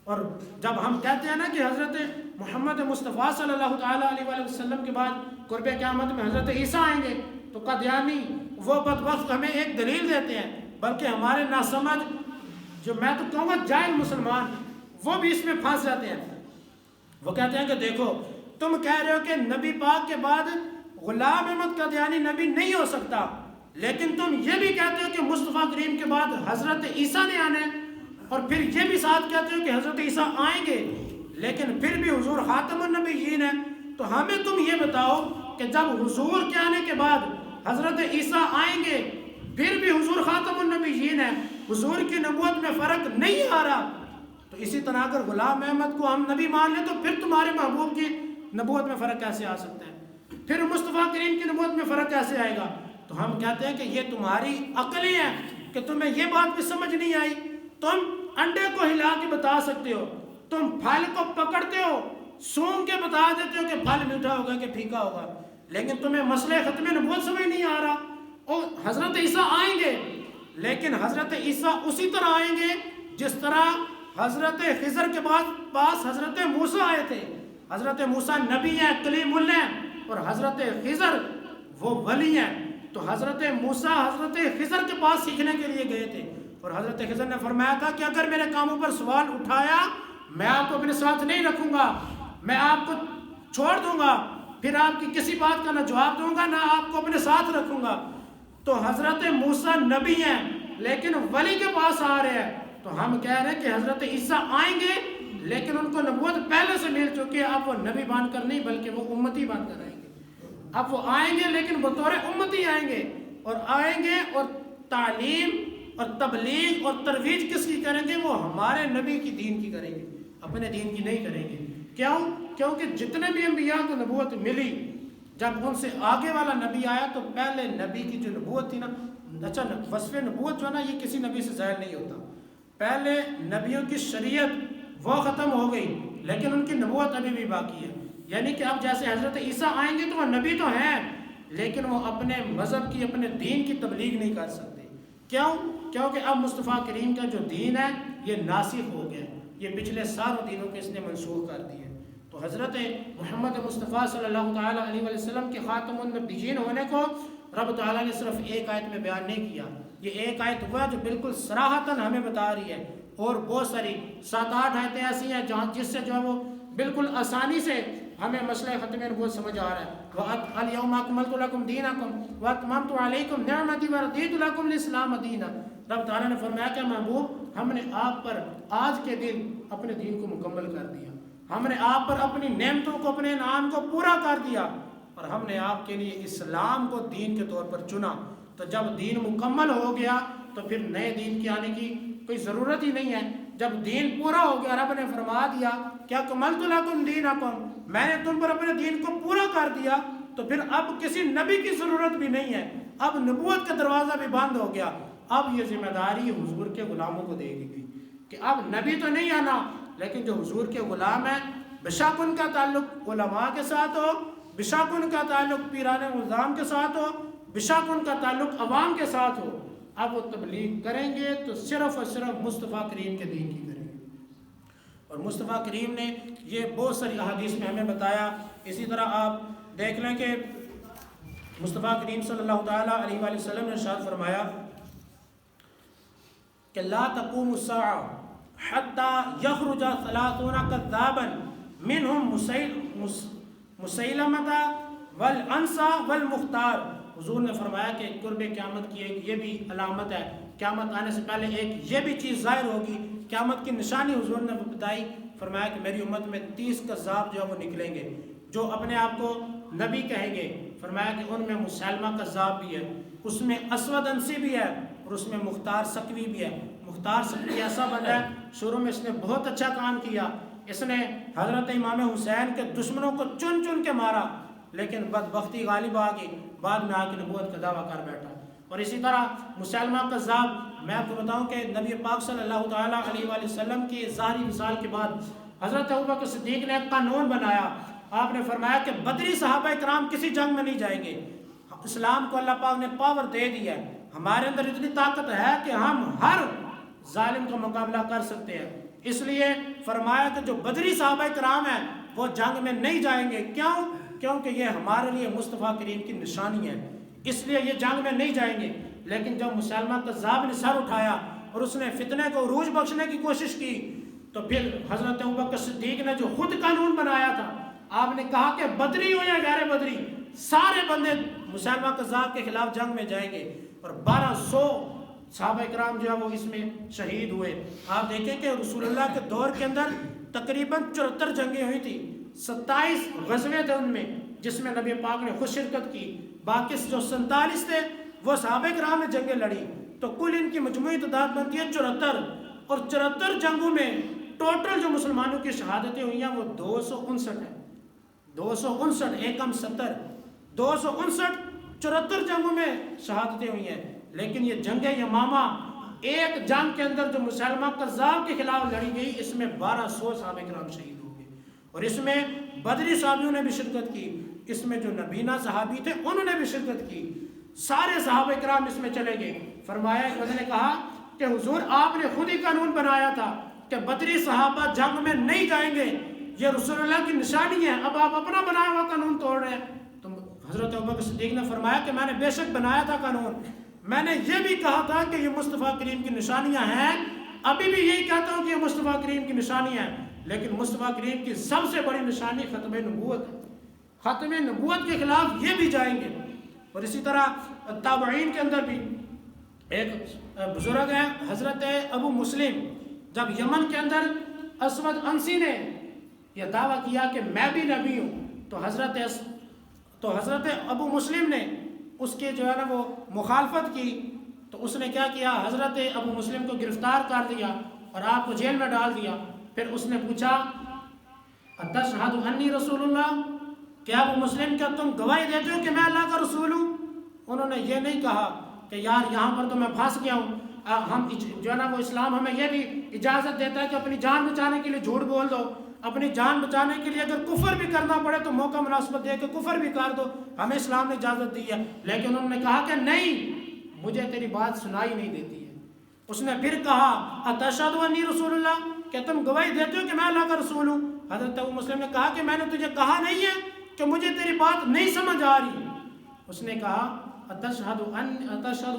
اور جب ہم کہتے ہیں نا کہ حضرت محمد مصطفیٰ صلی اللہ تعالیٰ علیہ وآلہ وسلم کے بعد قرب قیامت میں حضرت عیسیٰ آئیں گے، تو قادیانی وہ بدبخت ہمیں ایک دلیل دیتے ہیں، بلکہ ہمارے ناسمجھ جو میں تو کہوں گا جاہل مسلمان وہ بھی اس میں پھنس جاتے ہیں. وہ کہتے ہیں کہ دیکھو تم کہہ رہے ہو کہ نبی پاک کے بعد غلام احمد قادیانی نبی نہیں ہو سکتا، لیکن تم یہ بھی کہتے ہو کہ مصطفیٰ کریم کے بعد حضرت عیسیٰ نے آنے، اور پھر یہ بھی ساتھ کہتے ہو کہ حضرت عیسیٰ آئیں گے، لیکن پھر بھی حضور خاتم النبیین ہے. تو ہمیں تم یہ بتاؤ کہ جب حضور کے آنے کے بعد حضرت عیسیٰ آئیں گے پھر بھی حضور خاتم النبیین ہے، حضور کی نبوت میں فرق نہیں آ رہا، تو اسی طرح اگر غلام احمد کو ہم نبی مان لیں تو پھر تمہارے محبوب کی نبوت میں فرق کیسے آ سکتا ہے؟ پھر مصطفیٰ کریم کی نبوت میں فرق کیسے آئے گا؟ تو ہم کہتے ہیں کہ یہ تمہاری عقل ہی ہے کہ تمہیں یہ بات بھی سمجھ نہیں آئی. تم انڈے کو ہلا کے بتا سکتے ہو، تم پھل کو پکڑتے ہو سونگ کے بتا دیتے ہو کہ پھل میٹھا ہوگا کہ پھیکا ہوگا، لیکن تمہیں مسئلہ ختم نبوت سمجھ نہیں آ رہا. اور حضرت عیسیٰ آئیں گے، لیکن حضرت عیسیٰ اسی طرح آئیں گے جس طرح حضرت خضر کے پاس حضرت موسیٰ آئے تھے. حضرت موسیٰ نبی ہیں، کلیم اللہ ہیں، اور حضرت خضر وہ ولی ہیں. تو حضرت موسیٰ حضرت خضر کے پاس سیکھنے کے لیے گئے تھے، اور حضرت خضر نے فرمایا تھا کہ اگر میرے کاموں پر سوال اٹھایا میں آپ کو اپنے ساتھ نہیں رکھوں گا، میں آپ کو چھوڑ دوں گا، پھر آپ کی کسی بات کا نہ جواب دوں گا نہ آپ کو اپنے ساتھ رکھوں گا. تو حضرت موسیٰ نبی ہیں لیکن ولی کے پاس آ رہے ہیں. تو ہم کہہ رہے ہیں کہ حضرت عیسیٰ آئیں گے لیکن ان کو نبوت پہلے سے مل چکی ہے. اب وہ نبی بن کر نہیں بلکہ وہ امتی بن کر آئیں گے. اب وہ آئیں گے لیکن بطور امتی آئیں گے، اور آئیں گے اور تعلیم اور تبلیغ اور ترویج کس کی کریں گے؟ وہ ہمارے نبی کی دین کی کریں گے، اپنے دین کی نہیں کریں گے. کیوں؟ کیونکہ جتنے بھی انبیاء کو نبوت ملی جب ان سے آگے والا نبی آیا تو پہلے نبی کی جو نبوت تھی نا، اچھا وصف نبوت جو ہے نا یہ کسی نبی سے ظاہر نہیں ہوتا. پہلے نبیوں کی شریعت وہ ختم ہو گئی لیکن ان کی نبوت ابھی بھی باقی ہے. یعنی کہ اب جیسے حضرت عیسیٰ آئیں گے تو وہ نبی تو ہیں لیکن وہ اپنے مذہب کی اپنے دین کی تبلیغ نہیں کر سکتے. کیوں؟ کیونکہ اب مصطفیٰ کریم کا جو دین ہے یہ ناسخ ہو گیا، یہ پچھلے ساروں دینوں کے اس نے منسوخ کر دیے. تو حضرت محمد مصطفیٰ صلی اللہ تعالیٰ علیہ وسلم کے خاتم النبیین ہونے کو رب تعالیٰ نے صرف ایک آیت میں بیان نہیں کیا. یہ ایک آیت ہوا جو بالکل صراحتاً ہمیں بتا رہی ہے، اور بہت ساری 7-8 آیتیں ایسی ہیں جس سے جو ہے وہ بالکل آسانی سے ہمیں مسئلہ ختم نبوت سمجھ آ رہا ہے. وَالْيَوْمَ أَكْمَلْتُ لَكُمْ دِينَكُمْ وَأَتْمَمْتُ عَلَيْكُمْ نِعْمَتِي وَرَضِيتُ لَكُمْ الْإِسْلَامَ دِينًا. رب تعالیٰ نے فرمایا کہ محبوب ہم نے آپ پر آج کے دن اپنے دین کو مکمل کر دیا، ہم نے آپ پر اپنی نعمتوں کو اپنے انعام کو پورا کر دیا، اور ہم نے آپ کے لیے اسلام کو دین کے طور پر چنا. تو جب دین مکمل ہو گیا تو پھر نئے دین کے آنے کی کوئی ضرورت ہی نہیں ہے. جب دین پورا ہو گیا رب نے فرما دیا کیا اکملت لکم دینکم، میں نے تم پر اپنے دین کو پورا کر دیا، تو پھر اب کسی نبی کی ضرورت بھی نہیں ہے. اب نبوت کا دروازہ بھی بند ہو گیا. اب یہ ذمہ داری حضور کے غلاموں کو دے دی گئی کہ اب نبی تو نہیں آنا لیکن جو حضور کے غلام ہیں بشک ان کا تعلق علماء کے ساتھ ہو، بشک ان کا تعلق پیران نظام کے ساتھ ہو، بشک ان کا تعلق عوام کے ساتھ ہو، اب وہ تبلیغ کریں گے تو صرف اور صرف مصطفیٰ کریم کے دین کی کریں گے. اور مصطفیٰ کریم نے یہ بہت ساری احادیث میں ہمیں بتایا۔ اسی طرح آپ دیکھ لیں کہ مصطفیٰ کریم صلی اللہ تعالیٰ علیہ وآلہ وسلم نے ارشاد فرمایا کہ لا تقوم الساعة حتى يخرج 30 كذابا منهم مسیلمہ والانسا والمختار۔ حضور نے فرمایا کہ قرب قیامت کی ایک یہ بھی علامت ہے، قیامت آنے سے پہلے ایک یہ بھی چیز ظاہر ہوگی، قیامت کی نشانی حضور نے بتائی، فرمایا کہ میری امت میں 30 کذاب جو ہے وہ نکلیں گے جو اپنے آپ کو نبی کہیں گے۔ فرمایا کہ ان میں مسیلمہ کذاب بھی ہے، اس میں اسود انسی بھی ہے، اور اس میں مختار سکوی بھی ہے۔ مختار سکوی ایسا بندہ ہے، شروع میں اس نے بہت اچھا کام کیا، اس نے حضرت امام حسین کے دشمنوں کو چن چن کے مارا، لیکن بدبختی غالب آ گئی، بعد میں آ کے نبوت کا دعویٰ کر بیٹھا۔ اور اسی طرح مسیلمہ کذاب، میں آپ کو بتاؤں کہ نبی پاک صلی اللہ تعالیٰ علیہ وآلہ وسلم کی ظاہری مثال کے بعد حضرت ابوبکر صدیق نے ایک قانون بنایا۔ آپ نے فرمایا کہ بدری صحابہ کرام کسی جنگ میں نہیں جائیں گے۔ اسلام کو اللہ پاک نے پاور دے دیا ہے، ہمارے اندر اتنی طاقت ہے کہ ہم ہر ظالم کا مقابلہ کر سکتے ہیں، اس لیے فرمایا کہ جو بدری صحابہ کرام ہیں وہ جنگ میں نہیں جائیں گے۔ کیوں؟ کیونکہ یہ ہمارے لیے مصطفیٰ کریم کی نشانی ہے، اس لیے یہ جنگ میں نہیں جائیں گے۔ لیکن جب مسیلمہ کذاب نے سر اٹھایا اور اس نے فتنے کو عروج بخشنے کی کوشش کی، تو پھر حضرت ابوبکر صدیق نے جو خود قانون بنایا تھا، آپ نے کہا کہ بدری ہو یا غیر بدری، سارے بندے مسیلمہ کذاب کے خلاف جنگ میں جائیں گے، اور 1200 صحابہ کرام جو ہے وہ اس میں شہید ہوئے۔ آپ دیکھیں کہ رسول اللہ کے دور کے اندر تقریباً 74 جنگیں ہوئی تھی، 27 غزوے تھے ان میں جس میں نبی پاک نے خود شرکت کی، باقی جو 47 تھے وہ صحابہ کرام نے جنگیں لڑی، تو کل ان کی مجموعی تعداد بنتی ہے 74، اور 74 جنگوں میں ٹوٹل جو مسلمانوں کی شہادتیں ہوئی ہیں وہ 259 ہیں۔ 259 ایکم 70، 259 74 جنگوں میں شہادتیں ہوئی ہیں۔ لیکن یہ جنگ یمامہ ایک جنگ کے اندر جو مسیلمہ کذاب کے خلاف لڑی گئی، اس میں 1200 صحابہ کرام شہید ہو گئے، اور اس میں بدری صحابیوں نے بھی شرکت کی، اس میں جو نبینا صحابی تھے انہوں نے بھی شرکت کی، سارے صحابہ کرام اس میں چلے گئے۔ فرمایا ایک بندے نے کہا کہ حضور آپ نے خود ہی قانون بنایا تھا کہ بدری صحابہ جنگ میں نہیں جائیں گے، یہ رسول اللہ کی نشانی ہے، اب آپ اپنا بنایا ہوا قانون توڑ رہے ہیں۔ تو حضرت ابوبکر صدیق نے فرمایا کہ میں نے بے شک بنایا تھا قانون، میں نے یہ بھی کہا تھا کہ یہ مصطفیٰ کریم کی نشانیاں ہیں، ابھی بھی یہی کہتا ہوں کہ یہ مصطفیٰ کریم کی نشانیاں ہیں، لیکن مصطفیٰ کریم کی سب سے بڑی نشانی ختم نبوت ہے، ختم نبوت کے خلاف یہ بھی جائیں گے۔ اور اسی طرح تابعین کے اندر بھی ایک بزرگ ہے حضرت ابو مسلم، جب یمن کے اندر اسود انسی نے یہ دعویٰ کیا کہ میں بھی نبی ہوں، تو حضرت ابو مسلم نے اس کے جو ہے نا وہ مخالفت کی، تو اس نے کیا کیا، حضرت ابو مسلم کو گرفتار کر دیا اور آپ کو جیل میں ڈال دیا۔ پھر اس نے پوچھا اتشہد انی رسول اللہ، کیا ابو مسلم کیا تم گواہی دیتے ہو کہ میں اللہ کا رسول ہوں؟ انہوں نے یہ نہیں کہا کہ یار یہاں پر تو میں پھنس گیا ہوں، ہم جو ہے نا وہ اسلام ہمیں یہ بھی اجازت دیتا ہے کہ اپنی جان بچانے کے لیے جھوٹ بول دو، اپنی جان بچانے کے لیے اگر کفر بھی کرنا پڑے تو موقع مناسبت دے کے کفر بھی کر دو، ہمیں اسلام نے اجازت دی ہے۔ لیکن انہوں نے کہا کہ نہیں، مجھے تیری بات سنائی نہیں دیتی ہے۔ اس نے پھر کہا اتشہد انی رسول اللہ، کہ تم گواہی دیتے ہو کہ میں اللہ کا رسول ہوں؟ حضرت ابو مسلم نے کہا کہ میں نے تجھے کہا نہیں ہے کہ مجھے تیری بات نہیں سمجھ آ رہی۔ اس نے کہا اتشہد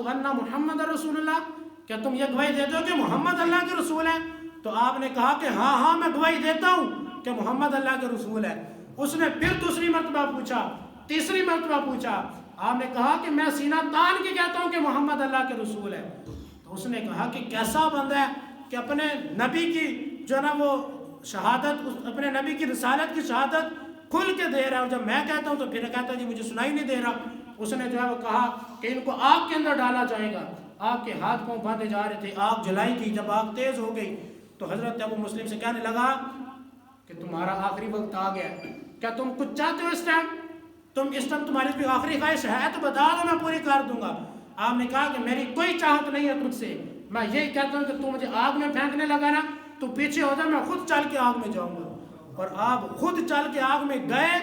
ان محمد رسول اللہ، کیا تم یہ گواہی دیتے ہو کہ محمد اللہ کے رسول ہیں؟ تو آپ نے کہا کہ ہاں میں گواہی دیتا ہوں کہ محمد اللہ کے رسول ہے۔ اس نے پھر دوسری مرتبہ پوچھا، تیسری مرتبہ پوچھا، آپ نے کہا کہ میں سینہ تان کے کہتا ہوں کہ محمد اللہ کے رسول ہے۔ تو اس نے کہا کہ کیسا بندہ ہے کہ اپنے نبی کی جو ہے نا وہ شہادت، اپنے نبی کی رسالت کی شہادت کھل کے دے رہا ہے، اور جب میں کہتا ہوں تو پھر کہتا ہے جی مجھے سنائی نہیں دے رہا۔ اس نے جو ہے وہ کہا کہ ان کو آگ کے اندر ڈالا جائے گا۔ آگ کے ہاتھ پاؤں باندھے جا رہے تھے، آگ جلائی تھی، جب آگ تیز ہو گئی تو حضرت ابو مسلم سے کہنے لگا کہ تمہارا آخری وقت آ گیا ہے، کیا تم کچھ چاہتے ہو اس ٹائم تمہاری کوئی آخری خواہش ہے تو بتا دو، میں پوری کر دوں گا۔ آپ نے کہا کہ میری کوئی چاہت نہیں ہے تجھ سے، میں یہی کہتا ہوں کہ تو مجھے آگ میں پھینکنے لگا نا، تو پیچھے ہو جا، میں خود چل کے آگ میں جاؤں گا۔ اور آپ خود چل کے آگ میں گئے،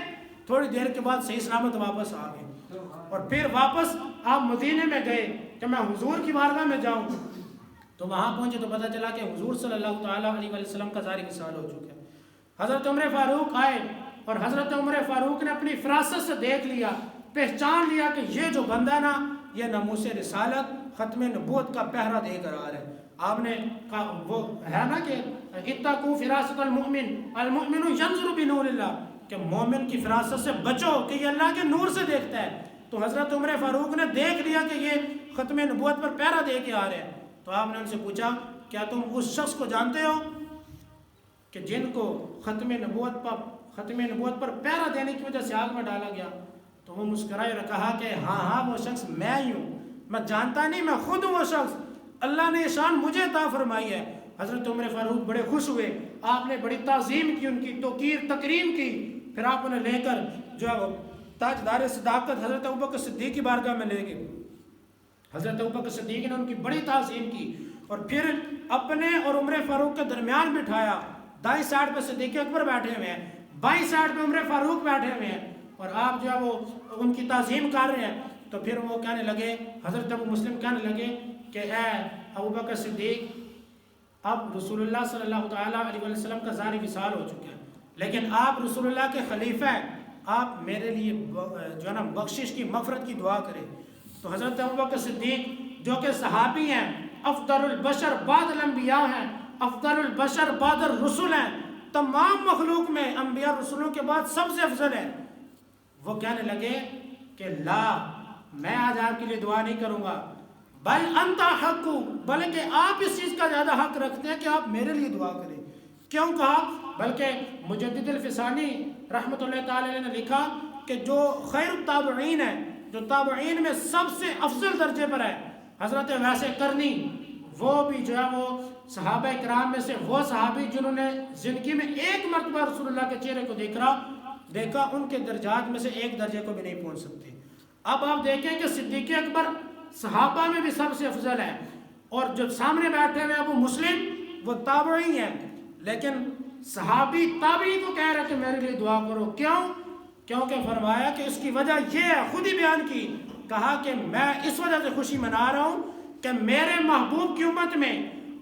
تھوڑی دیر کے بعد صحیح سلامت واپس آ گئے، اور پھر واپس آپ مدینے میں گئے کہ میں حضور کی بارگاہ میں جاؤں۔ تو وہاں پہنچے تو پتہ چلا کہ حضور صلی اللہ تعالیٰ علیہ وسلم کا ظاہری وصال ہو چکا ہے۔ حضرت عمر فاروق آئے اور حضرت عمر فاروق نے اپنی فراست سے دیکھ لیا، پہچان لیا کہ یہ جو بندہ نا یہ ناموس رسالت ختم نبوت کا پہرا دے کر آ رہا ہے۔ آپ نے کہا وہ ہے نا کہ اتقوا فراست المؤمن المؤمن ینظر بنور اللہ، کہ مومن کی فراست سے بچو کہ یہ اللہ کے نور سے دیکھتا ہے۔ تو حضرت عمر فاروق نے دیکھ لیا کہ یہ ختم نبوت پر پہرا دے کے آ رہے ہیں۔ تو آپ نے ان سے پوچھا کیا تم اس شخص کو جانتے ہو کہ جن کو ختم نبوت پر پہرا دینے کی وجہ سے آگ میں ڈالا گیا؟ تو وہ مسکرائے اور کہا کہ ہاں وہ شخص میں ہی ہوں، میں جانتا نہیں، میں خود ہوں وہ شخص، اللہ نے یہ شان مجھے عطا فرمائی ہے۔ حضرت عمر فاروق بڑے خوش ہوئے، آپ نے بڑی تعظیم کی، ان کی توقیر تکریم کی، پھر آپ انہیں لے کر جو ہے وہ تاجدار صداقت حضرت ابوبکر صدیق کی بارگاہ میں لے گئے۔ حضرت ابوبکر صدیق نے ان کی بڑی تعظیم کی اور پھر اپنے اور عمر فاروق کے درمیان بٹھایا۔ دائیں سائڈ پہ صدیق اکبر بیٹھے ہوئے ہیں، بائیں سائڈ پہ عمر فاروق بیٹھے ہوئے ہیں، اور آپ جو ہے وہ ان کی تعظیم کر رہے ہیں۔ تو پھر وہ کہنے لگے، حضرت ابو مسلم کہنے لگے کہ اے ابوبکر صدیق، اب رسول اللہ صلی اللہ تعالیٰ علیہ وسلم کا ظاہری وصال ہو چکا ہے، لیکن آپ رسول اللہ کے خلیفہ ہیں، آپ میرے لیے جو ہے نا بخشش کی مغفرت کی دعا کریں۔ تو حضرت ابوبکر صدیق جو کہ صحابی ہیں، افضل البشر بعد الانبیاء ہیں، افضل البشر بعد الرسل ہیں، تمام مخلوق میں انبیاء رسولوں کے بعد سب سے افضل ہے، وہ کہنے لگے کہ لا، میں آج آپ کے لیے دعا نہیں کروں گا، بل انت حق، بلکہ آپ اس چیز کا زیادہ حق رکھتے ہیں کہ آپ میرے لیے دعا کریں۔ کیوں کہا؟ بلکہ مجدد الفسانی رحمۃ اللہ تعالی نے لکھا کہ جو خیر التابعین ہے، جو تابعین میں سب سے افضل درجے پر ہے، حضرت ویس کرنی، وہ بھی جو ہے وہ صحابہ کرام میں سے وہ صحابی جنہوں نے زندگی میں ایک مرتبہ رسول اللہ کے چہرے کو دیکھا، ان کے درجات میں سے ایک درجے کو بھی نہیں پہنچ سکتے۔ اب آپ دیکھیں کہ صدیق اکبر صحابہ میں بھی سب سے افضل ہے، اور جو سامنے بیٹھے ہوئے ابو مسلم وہ تابعی ہیں، لیکن صحابی تابعی کو کہہ رہے کہ میرے لیے دعا کرو۔ کیونکہ فرمایا کہ اس کی وجہ یہ ہے، خود ہی بیان کی، کہا کہ میں اس وجہ سے خوشی منا رہا ہوں کہ میرے محبوب کی امت میں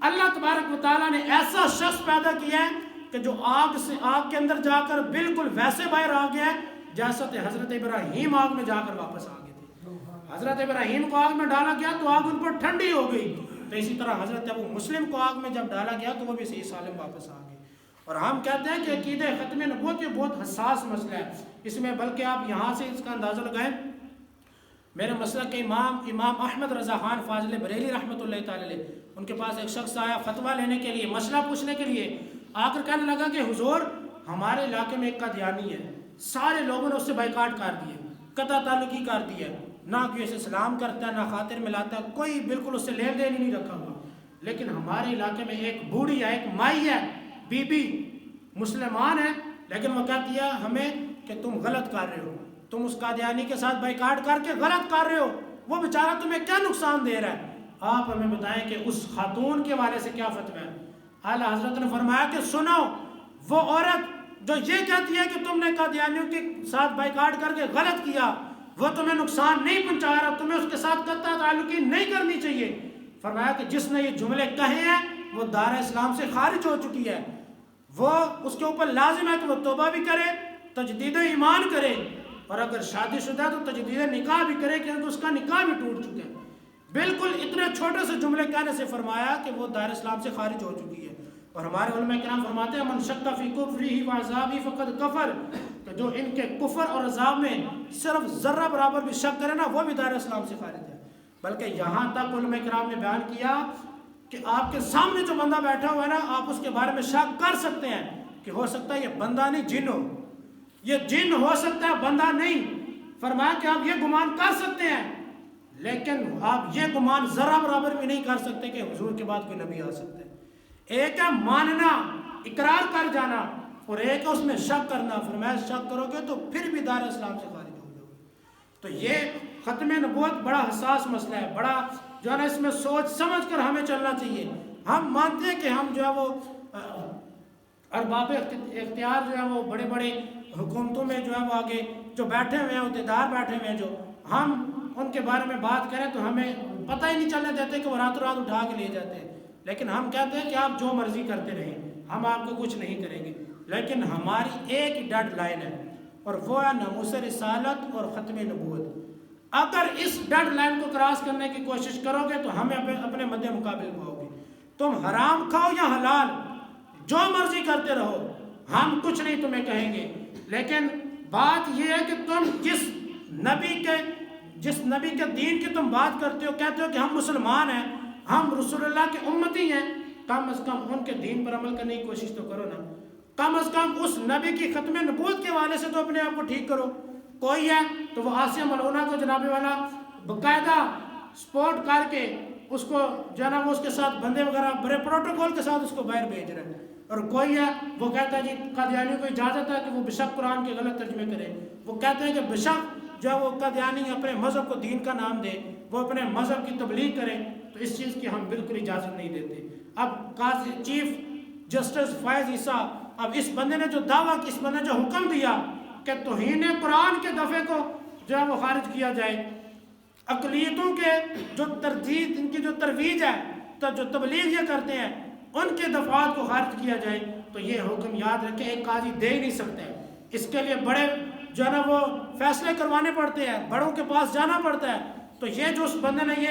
اللہ تبارک و تعالیٰ نے ایسا شخص پیدا کیا ہے کہ جو آگ کے اندر جا کر بالکل ویسے باہر آ گیا ہے جیسا کہ حضرت ابراہیم آگ میں جا کر واپس آ گئے تھے۔ حضرت ابراہیم کو آگ میں ڈالا گیا تو آگ ان پر ٹھنڈی ہو گئی، تو اسی طرح حضرت ابو مسلم کو آگ میں جب ڈالا گیا تو وہ بھی صحیح سالم واپس آ گئے۔ اور ہم کہتے ہیں کہ عقیدہ ختم نبوت یہ بہت حساس مسئلہ ہے، اس میں بلکہ آپ یہاں سے اس کا اندازہ لگائیں، میرے مسلک کے امام احمد رضا خان فاضل بریلی رحمۃ اللہ تعالی علیہ، ان کے پاس ایک شخص آیا فتویٰ لینے کے لیے، مسئلہ پوچھنے کے لیے، آ کر کہنے لگا کہ حضور ہمارے علاقے میں ایک قادیانی ہے، سارے لوگوں نے اس سے بائیکاٹ کر دیے، قطع تعلقی کر دیا، نہ کوئی اسے سلام کرتا ہے، نہ خاطر ملاتا ہے، کوئی بالکل اس سے لین دین ہی نہیں رکھا ہوا، لیکن ہمارے علاقے میں ایک بوڑھی ہے، ایک مائی ہے، بی بی مسلمان ہے، لیکن وہ کہتی ہے ہمیں کہ تم غلط کر رہے ہو، تم اس قادیانی کے ساتھ بائیکاٹ کر کے غلط کر رہے ہو، وہ بیچارہ تمہیں کیا نقصان دے رہا ہے، آپ ہمیں بتائیں کہ اس خاتون کے والے سے کیا فتویٰ ہے۔ اعلیٰ حضرت نے فرمایا کہ سنو، وہ عورت جو یہ کہتی ہے کہ تم نے قادیانیوں کے ساتھ بائیکاٹ کر کے غلط کیا، وہ تمہیں نقصان نہیں پہنچا رہا، تمہیں اس کے ساتھ قطع تعلقی نہیں کرنی چاہیے۔ فرمایا کہ جس نے یہ جملے کہے ہیں وہ دار اسلام سے خارج ہو چکی ہے، وہ اس کے اوپر لازم ہے کہ وہ توبہ بھی کرے، تجدید ایمان کرے، اور اگر شادی شدہ ہے تو تجدید نکاح بھی کرے، کیونکہ اس کا نکاح بھی ٹوٹ چکا ہے۔ بالکل اتنے چھوٹے سے جملے کہنے سے فرمایا کہ وہ دار اسلام سے خارج ہو چکی ہے۔ اور ہمارے علماء کرام فرماتے ہیں من شک فی کفرہ و عذابہ فقد کفر، کہ جو ان کے کفر اور عذاب میں صرف ذرہ برابر بھی شک کرے نا وہ بھی دار اسلام سے خارج ہے۔ بلکہ یہاں تک علماء کرام نے بیان کیا کہ آپ کے سامنے جو بندہ بیٹھا ہوا ہے نا، آپ اس کے بارے میں شک کر سکتے ہیں کہ ہو سکتا ہے یہ بندہ نہیں جن ہو، یہ جن ہو سکتا ہے بندہ نہیں۔ فرمایا کہ آپ یہ گمان کر سکتے ہیں، لیکن آپ یہ گمان ذرہ برابر بھی نہیں کر سکتے کہ حضور کے بعد کوئی نبی آ سکتا ہے۔ ایک ہے ماننا، اقرار کر جانا، اور ایک ہے اس میں شک کرنا۔ فرمایا شک کرو گے تو پھر بھی دار اسلام سے خارج ہو جاؤ گے۔ تو یہ ختم نبوت بڑا حساس مسئلہ ہے، بڑا جو ہے نا اس میں سوچ سمجھ کر ہمیں چلنا چاہیے۔ ہم مانتے ہیں کہ ہم جو ہے وہ ارباب اختیار جو ہے وہ بڑے بڑے حکومتوں میں جو ہے وہ آگے جو بیٹھے ہوئے ہیں، عہدیدار بیٹھے ہوئے ہیں، جو ہم ان کے بارے میں بات کریں تو ہمیں پتہ ہی نہیں چلنے دیتے کہ وہ راتوں رات اٹھا کے لے جاتے ہیں، لیکن ہم کہتے ہیں کہ آپ جو مرضی کرتے رہیں، ہم آپ کو کچھ نہیں کریں گے، لیکن ہماری ایک ہی ڈیڈ لائن ہے، اور وہ ہے ناموس رسالت اور ختم نبوت۔ اگر اس ڈیڈ لائن کو کراس کرنے کی کوشش کرو گے تو ہمیں اپنے مد مقابل پاؤ گے۔ تم حرام کھاؤ یا حلال، جو مرضی کرتے رہو، ہم کچھ نہیں تمہیں کہیں گے، لیکن بات یہ ہے کہ تم جس نبی کے دین کی تم بات کرتے ہو، کہتے ہو کہ ہم مسلمان ہیں، ہم رسول اللہ کے امتی ہیں، کم از کم ان کے دین پر عمل کرنے کی کوشش تو کرو نا، کم از کم اس نبی کی ختم نبوت کے حوالے سے تو اپنے آپ کو ٹھیک کرو۔ کوئی ہے تو وہ آسیہ ملعونہ کو جناب والا باقاعدہ سپورٹ کر کے اس کو جو ہے نا وہ اس کے ساتھ بندے وغیرہ بڑے پروٹوکول کے ساتھ اس کو باہر بھیج رہے ہیں، اور کوئی ہے وہ کہتا ہے جی قادیانیوں کو اجازت ہے کہ وہ بشک قرآن کے غلط ترجمے کرے، وہ کہتے ہیں کہ بشک جو وہ قادیانی اپنے مذہب کو دین کا نام دے، وہ اپنے مذہب کی تبلیغ کرے، تو اس چیز کی ہم بالکل اجازت نہیں دیتے۔ اب چیف جسٹس فائز عیسیٰ، اب اس بندے نے جو دعویٰ کی، اس بندے نے جو حکم دیا کہ توہین قرآن کے دفعے کو جو ہے وہ خارج کیا جائے، اقلیتوں کے جو تردید، ان کی جو ترویج ہے، تو جو تبلیغ یہ کرتے ہیں ان کے دفعات کو خارج کیا جائے، تو یہ حکم یاد رکھیں ایک قاضی دے ہی نہیں سکتے، اس کے لیے بڑے جو ہے نا وہ فیصلے کروانے پڑتے ہیں، بڑوں کے پاس جانا پڑتا ہے۔ تو یہ جو اس بندے نے یہ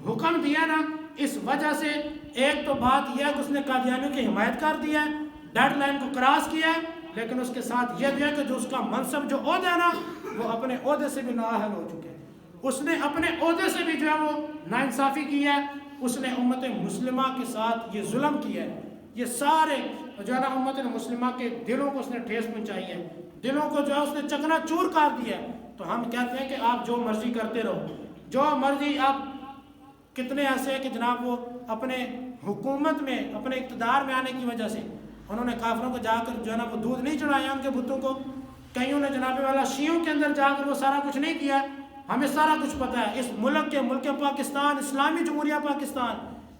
حکم دیا نا، اس وجہ سے ایک تو بات یہ ہے کہ اس نے قادیانیوں کی حمایت کر دیا ہے، ڈیڈ لائن کو کراس کیا ہے، لیکن اس کے ساتھ یہ بھی ہے کہ جو اس کا منصب جو عہدہ ہے نا، وہ اپنے عہدے سے بھی نااہل ہو چکے ہیں، اس نے اپنے عہدے سے بھی جو ہے وہ ناانصافی کی ہے، اس نے امت مسلمہ کے ساتھ یہ ظلم کیا ہے، یہ سارے جو ہے نا امت مسلمہ کے دلوں کو اس نے ٹھیس پہنچائی ہے، دلوں کو جو ہے اس نے چکنا چور کر دیا ہے۔ تو ہم کہتے ہیں کہ آپ جو مرضی کرتے رہو، جو مرضی آپ، کتنے ایسے ہیں کہ جناب وہ اپنے حکومت میں، اپنے اقتدار میں آنے کی وجہ سے انہوں نے کافروں کو جا کر جو ہے نا وہ دودھ نہیں چڑھایا ان کے بتوں کو، کئیوں نے جناب والا شیعوں کے اندر جا کر وہ سارا کچھ نہیں کیا، ہمیں سارا کچھ پتہ ہے۔ اس ملک پاکستان، اسلامی جمہوریہ پاکستان،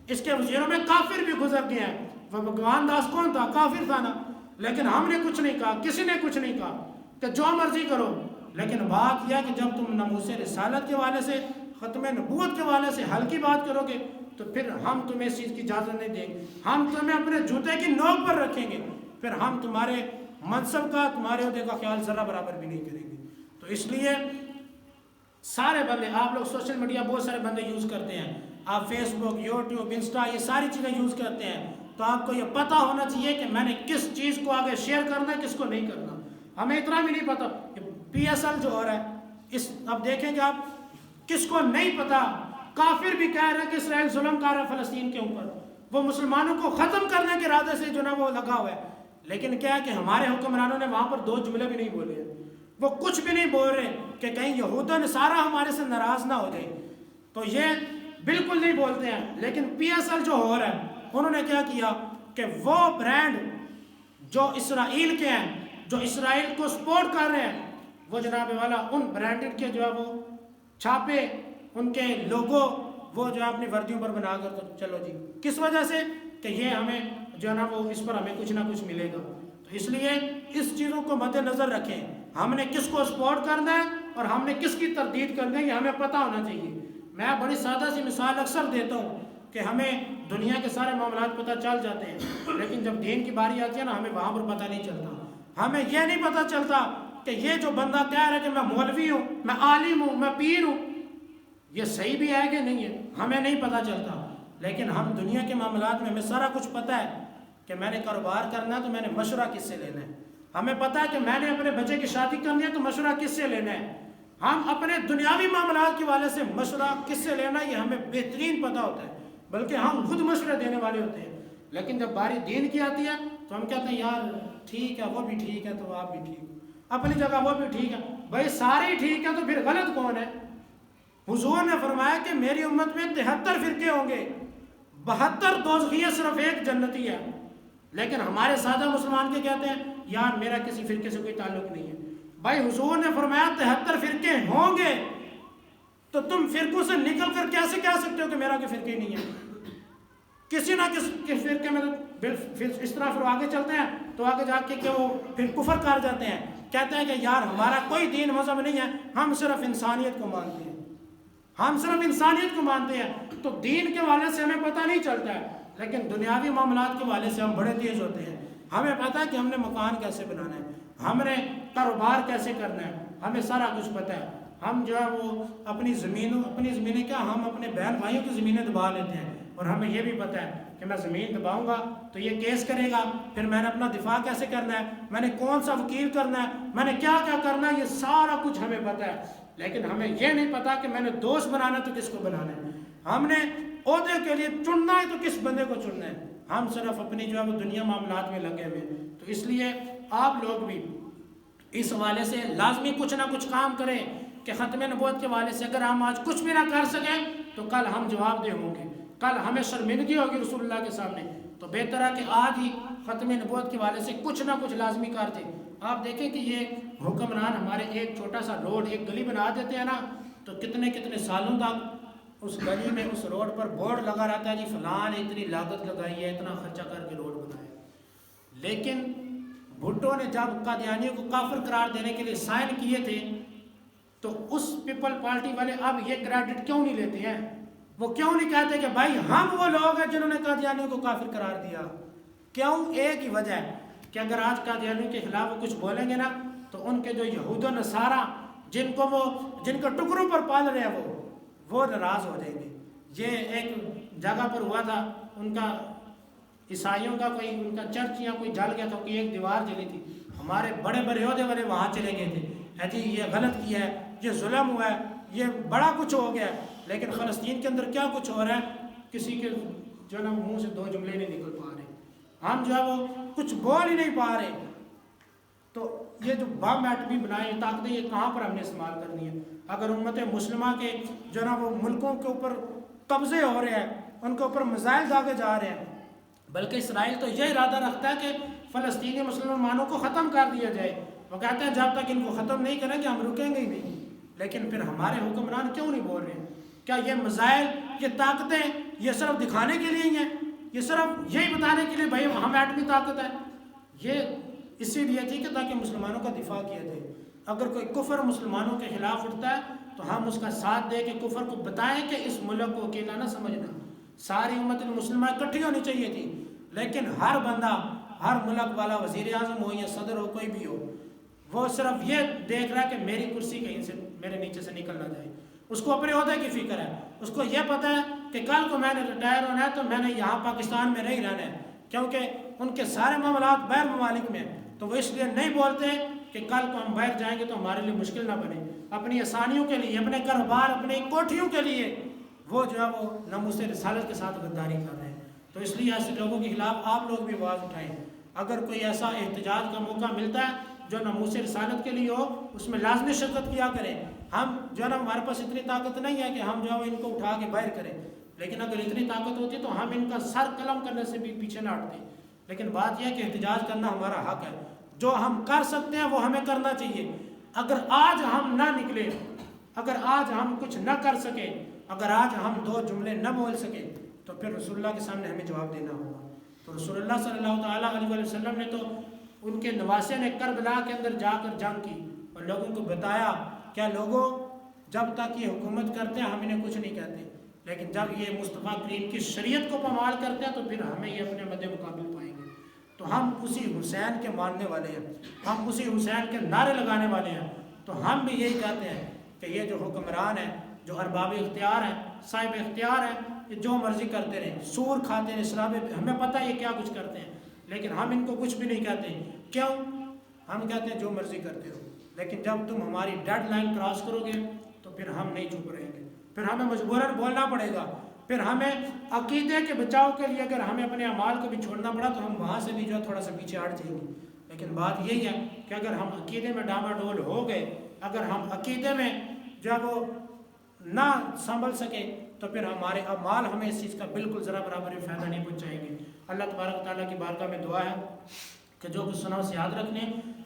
اس کے وزیروں میں کافر بھی گزر گئے ہیں، وہ بھگوان داس کون تھا؟ کافر تھا نا، لیکن ہم نے کچھ نہیں کہا، کسی نے کچھ نہیں کہا کہ جو مرضی کرو، لیکن بات یہ ہے کہ جب تم ناموس رسالت کے حوالے سے، ختم نبوت کے حوالے سے ہلکی بات کرو گے تو پھر ہم تمہیں اس چیز کی اجازت نہیں دیں گے، ہم تمہیں اپنے جوتے کی نوک پر رکھیں گے، پھر ہم تمہارے منصب کا، تمہارے عہدے کا خیال ذرہ برابر بھی نہیں کریں گے۔ تو اس لیے سارے بندے، آپ لوگ سوشل میڈیا بہت سارے بندے یوز کرتے ہیں، آپ فیس بک، یوٹیوب، انسٹا، یہ ساری چیزیں یوز کرتے ہیں، تو آپ کو یہ پتہ ہونا چاہیے کہ میں نے کس چیز کو آگے شیئر کرنا ہے، کس کو نہیں کرنا۔ ہمیں اتنا بھی نہیں پتہ پی ایس ایل جو ہو رہا ہے، اب دیکھیں گے آپ، کس کو نہیں پتہ، کافر بھی کہہ رہے ہیں کہ اسرائیل ظلم کر رہا ہے فلسطین کے اوپر، وہ مسلمانوں کو ختم کرنے کے ارادے سے جو نا وہ لگا ہوا ہے، لیکن کیا ہے کہ ہمارے حکمرانوں نے وہاں پر دو جملے بھی نہیں بولے ہیں، وہ کچھ بھی نہیں بول رہے کہ کہیں یہود و نصارہ ہمارے سے ناراض نہ ہو جائے، تو یہ بالکل نہیں بولتے ہیں۔ لیکن پی ایس ایل جو ہو رہا ہے، انہوں نے کیا کیا کہ وہ برانڈ جو اسرائیل کے ہیں، جو اسرائیل کو سپورٹ کر رہے ہیں، وہ جناب والا ان برانڈڈ کے جو ہے وہ چھاپے، ان کے لوگو وہ جو ہے اپنی وردیوں پر بنا کر، تو چلو جی، کس وجہ سے کہ یہ ہمیں جو ہے نا وہ اس پر ہمیں کچھ نہ کچھ ملے گا۔ تو اس لیے اس چیزوں کو مد نظر رکھیں، ہم نے کس کو سپورٹ کرنا ہے اور ہم نے کس کی تردید کرنا ہے، یہ ہمیں پتہ ہونا چاہیے۔ میں بڑی سادہ سی مثال اکثر دیتا ہوں کہ ہمیں دنیا کے سارے معاملات پتہ چل جاتے ہیں، لیکن جب دین کی باری آتی ہے نا، ہمیں وہاں پر پتہ نہیں چلتا، ہمیں یہ نہیں پتہ چلتا کہ یہ جو بندہ کہہ رہا ہے کہ میں مولوی ہوں، میں عالم ہوں، میں پیر ہوں، یہ صحیح بھی ہے کہ نہیں ہے، ہمیں نہیں پتہ چلتا۔ لیکن ہم دنیا کے معاملات میں ہمیں سارا کچھ پتہ ہے کہ میں نے کاروبار کرنا ہے تو میں نے مشورہ کس سے لینا ہے، ہمیں پتہ ہے کہ میں نے اپنے بچے کی شادی کرنی ہے تو مشورہ کس سے لینا ہے، ہم اپنے دنیاوی معاملات کے والے سے مشورہ کس سے لینا ہے یہ ہمیں بہترین پتہ ہوتا ہے، بلکہ ہم خود مشورے دینے والے ہوتے ہیں۔ لیکن جب باری دین کی آتی ہے تو ہم کہتے ہیں یار ٹھیک ہے، وہ بھی ٹھیک ہے تو آپ بھی ٹھیک، اپنی جگہ وہ بھی ٹھیک ہے، بھائی سارے ٹھیک ہیں تو پھر غلط کون ہے؟ حضور نے فرمایا کہ میری امت میں 73 فرقے ہوں گے، 72 دوزخی، صرف ایک جنتی ہے۔ لیکن ہمارے سادہ مسلمان کے کہتے ہیں یار میرا کسی فرقے سے کوئی تعلق نہیں ہے۔ بھائی حضور نے فرمایا 73 فرقے ہوں گے، تو تم فرقوں سے نکل کر کیسے کہہ سکتے ہو کہ میرا کوئی فرقے نہیں ہے؟ کسی نہ کسی فرقے میں پھر اس طرح پھر آگے چلتے ہیں تو آگے جا کے کہ وہ پھر کفر کر جاتے ہیں، کہتے ہیں کہ یار ہمارا کوئی دین مذہب نہیں ہے، ہم صرف انسانیت کو مانتے ہیں۔ ہم صرف انسانیت کو مانتے ہیں تو دین کے حوالے سے ہمیں پتہ نہیں چلتا ہے، لیکن دنیاوی معاملات کے حوالے سے ہم بڑے تیز ہوتے ہیں. ہمیں پتہ ہے کہ ہم نے مکان کیسے بنانا ہے، ہم نے کاروبار کیسے کرنا ہے، ہمیں سارا کچھ پتہ ہے. ہم جو ہے وہ اپنی زمینیں کیا، ہم اپنے بہن بھائیوں کی زمینیں دبا لیتے ہیں، اور ہمیں یہ بھی پتہ ہے کہ میں زمین دباؤں گا تو یہ کیس کرے گا، پھر میں نے اپنا دفاع کیسے کرنا ہے، میں نے کون سا وکیل کرنا ہے، میں نے کیا کیا کرنا ہے، یہ سارا کچھ ہمیں پتہ ہے. لیکن ہمیں یہ نہیں پتا کہ میں نے دوست بنانا تو کس کو بنانا ہے، ہم نے عہدے کے لیے چننا ہے تو کس بندے کو چننا ہے. ہم صرف اپنی جو ہے وہ دنیا معاملات میں لگے ہوئے. تو اس لیے آپ لوگ بھی اس حوالے سے لازمی کچھ نہ کچھ کام کریں کہ ختم نبوت کے حوالے سے اگر ہم آج کچھ بھی نہ کر سکیں تو کل ہم جواب دہ ہوں گے، کل ہمیں شرمندگی ہوگی رسول اللہ کے سامنے. تو بہتر ہے کہ آج ہی ختم نبوت کے حوالے سے کچھ نہ کچھ لازمی کر دیں. آپ دیکھیں کہ یہ حکمران ہمارے ایک چھوٹا سا روڈ، ایک گلی بنا دیتے ہیں نا، تو کتنے سالوں تک اس گلی میں اس روڈ پر بورڈ لگا رہتا ہے جی فلاں نے اتنی لاگت لگائی ہے، اتنا خرچہ کر کے روڈ بنایا. لیکن بھٹو نے جب قادیانیوں کو کافر قرار دینے کے لیے سائن کیے تھے تو اس پیپل پارٹی والے اب یہ کریڈٹ کیوں نہیں لیتے ہیں؟ وہ کیوں نہیں کہتے کہ بھائی ہم وہ لوگ ہیں جنہوں نے قادیانیوں کو کافر قرار دیا؟ کیوں؟ ایک ہی وجہ ہے کہ اگر آج قادیانیوں کے خلاف وہ کچھ بولیں گے نا تو ان کے جو یہود و نصارہ جن کا ٹکڑوں پر پال رہے ہیں وہ ناراض ہو جائیں گے. یہ ایک جگہ پر ہوا تھا، ان کا عیسائیوں کا کوئی ان کا چرچ یا کوئی جل گیا تھا، کوئی ایک دیوار جلی تھی، ہمارے بڑے بڑے عہدے والے وہاں چلے گئے تھے، جی یہ غلط کیا ہے، یہ ظلم ہوا ہے، یہ بڑا کچھ ہو گیا ہے. لیکن فلسطین کے اندر کیا کچھ ہو رہا ہے، کسی کے جو ہے نا منہ سے دو جملے نہیں نکل پا رہے، ہم جو ہے وہ کچھ بول ہی نہیں پا رہے. تو یہ جو بم ایٹمی بنائے طاقتیں یہ کہاں پر ہم نے استعمال کرنی ہے؟ اگر امت مسلمہ کے جو ہے نا وہ ملکوں کے اوپر قبضے ہو رہے ہیں، ان کے اوپر میزائل داغے جا رہے ہیں، بلکہ اسرائیل تو یہ ارادہ رکھتا ہے کہ فلسطینی مسلمانوں کو ختم کر دیا جائے. وہ کہتے ہیں جب تک ان کو ختم نہیں کریں گے ہم رکیں گے ہی نہیں. لیکن پھر ہمارے حکمران کیوں نہیں بول رہے ہیں؟ کیا یہ میزائل، یہ طاقتیں یہ صرف دکھانے کے لیے ہی ہیں؟ یہ صرف یہی بتانے کے لیے بھائی ہم ایٹمی طاقت ہے؟ یہ اسی لیے تھی کہ تاکہ مسلمانوں کا دفاع کیا جائے. اگر کوئی کفر مسلمانوں کے خلاف اٹھتا ہے تو ہم اس کا ساتھ دے کے کفر کو بتائیں کہ اس ملک کو اکیلا نہ سمجھنا، ساری امت مسلمہ اکٹھی ہونی چاہیے تھی. لیکن ہر بندہ، ہر ملک والا، وزیر اعظم ہو یا صدر ہو، کوئی بھی ہو، وہ صرف یہ دیکھ رہا ہے کہ میری کرسی کہیں سے میرے نیچے سے نکل نہ جائے. اس کو اپنے عہدے کی فکر ہے، اس کو یہ پتہ ہے کہ کل کو میں نے ریٹائر ہونا ہے تو میں نے یہاں پاکستان میں نہیں رہنا ہے، کیونکہ ان کے سارے معاملات غیر ممالک میں ہیں. تو وہ اس لیے نہیں بولتے کہ کل کو ہم باہر جائیں گے تو ہمارے لیے مشکل نہ بنے. اپنی آسانیوں کے لیے، اپنے کاروبار، اپنی کوٹھیوں کے لیے وہ جو ہے وہ ناموس رسالت کے ساتھ غداری کر رہے ہیں. تو اس لیے ایسے لوگوں کے خلاف آپ لوگ بھی آواز اٹھائیں. اگر کوئی ایسا احتجاج کا موقع ملتا ہے جو ناموس رسالت کے لیے ہو، اس میں لازمی شرکت کیا کریں. ہم جو ہے نا ہمارے پاس اتنی طاقت نہیں ہے کہ ہم جو ہے ان کو اٹھا کے باہر کریں، لیکن اگر اتنی طاقت ہوتی تو ہم ان کا سر قلم کرنے سے بھی پیچھے نہ ہٹتے. لیکن بات یہ ہے کہ احتجاج کرنا ہمارا حق ہے، جو ہم کر سکتے ہیں وہ ہمیں کرنا چاہیے. اگر آج ہم نہ نکلے، اگر آج ہم کچھ نہ کر سکے، اگر آج ہم دو جملے نہ بول سکے تو پھر رسول اللہ کے سامنے ہمیں جواب دینا ہوگا. تو رسول اللہ صلی اللہ تعالیٰ علیہ وسلم نے تو ان کے نواسے نے کربلا کے اندر جا کر جنگ کی اور لوگوں کو بتایا کیا لوگوں جب تک یہ حکومت کرتے ہیں ہم انہیں کچھ نہیں کہتے، لیکن جب یہ مصطفیٰ کریم کی شریعت کو پامال کرتے ہیں تو پھر ہمیں یہ اپنے مد مقابل پائیں گے. تو ہم اسی حسین کے ماننے والے ہیں، ہم اسی حسین کے نعرے لگانے والے ہیں. تو ہم بھی یہی کہتے ہیں کہ یہ جو حکمران ہیں، جو ارباب اختیار ہیں، صاحب اختیار ہیں، یہ جو مرضی کرتے رہیں، سور کھاتے ہیں، شرابے، ہمیں پتہ ہے یہ کیا کچھ کرتے ہیں، لیکن ہم ان کو کچھ بھی نہیں کہتے. کیوں؟ ہم کہتے ہیں جو مرضی کرتے ہو، لیکن جب تم ہماری ڈیڈ لائن کراس کرو گے تو پھر ہم نہیں چپ رہیں گے، پھر ہمیں مجبوراً بولنا پڑے گا. پھر ہمیں عقیدے کے بچاؤ کے لیے اگر ہمیں اپنے اعمال کو بھی چھوڑنا پڑا تو ہم وہاں سے بھی جو ہے تھوڑا سا پیچھے ہٹ جائیں گے. لیکن بات یہی ہے کہ اگر ہم عقیدے میں ڈاما ڈول ہو گئے، اگر ہم عقیدے میں جو ہے وہ نہ سنبھل سکے تو پھر ہمارے اعمال ہمیں اس چیز کا بالکل ذرا برابر بھی فائدہ نہیں پہنچائیں گے. اللہ تبارک تعالیٰ کی بارگاہ میں دعا ہے کہ جو کچھ سنا اسے یاد رکھنے،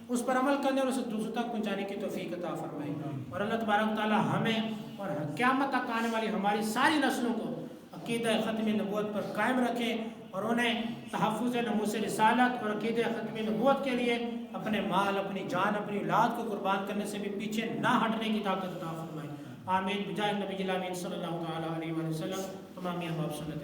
اس پر عمل کرنے اور اسے دوسروں تک پہنچانے کی توفیق عطا فرمائے. اور اللہ تبارک تعالیٰ ہمیں اور قیامت تک آنے والی ہماری ساری نسلوں کو عقیدہ ختم نبوت پر قائم رکھے اور انہیں تحفظ ناموس رسالت اور عقیدہ ختم نبوت کے لیے اپنے مال، اپنی جان، اپنی اولاد کو قربان کرنے سے بھی پیچھے نہ ہٹنے کی طاقت عطا فرمائے. آمین بجائے نبی الامین صلی اللہ تعالیٰ علیہ وسلم. تمام احباب سنت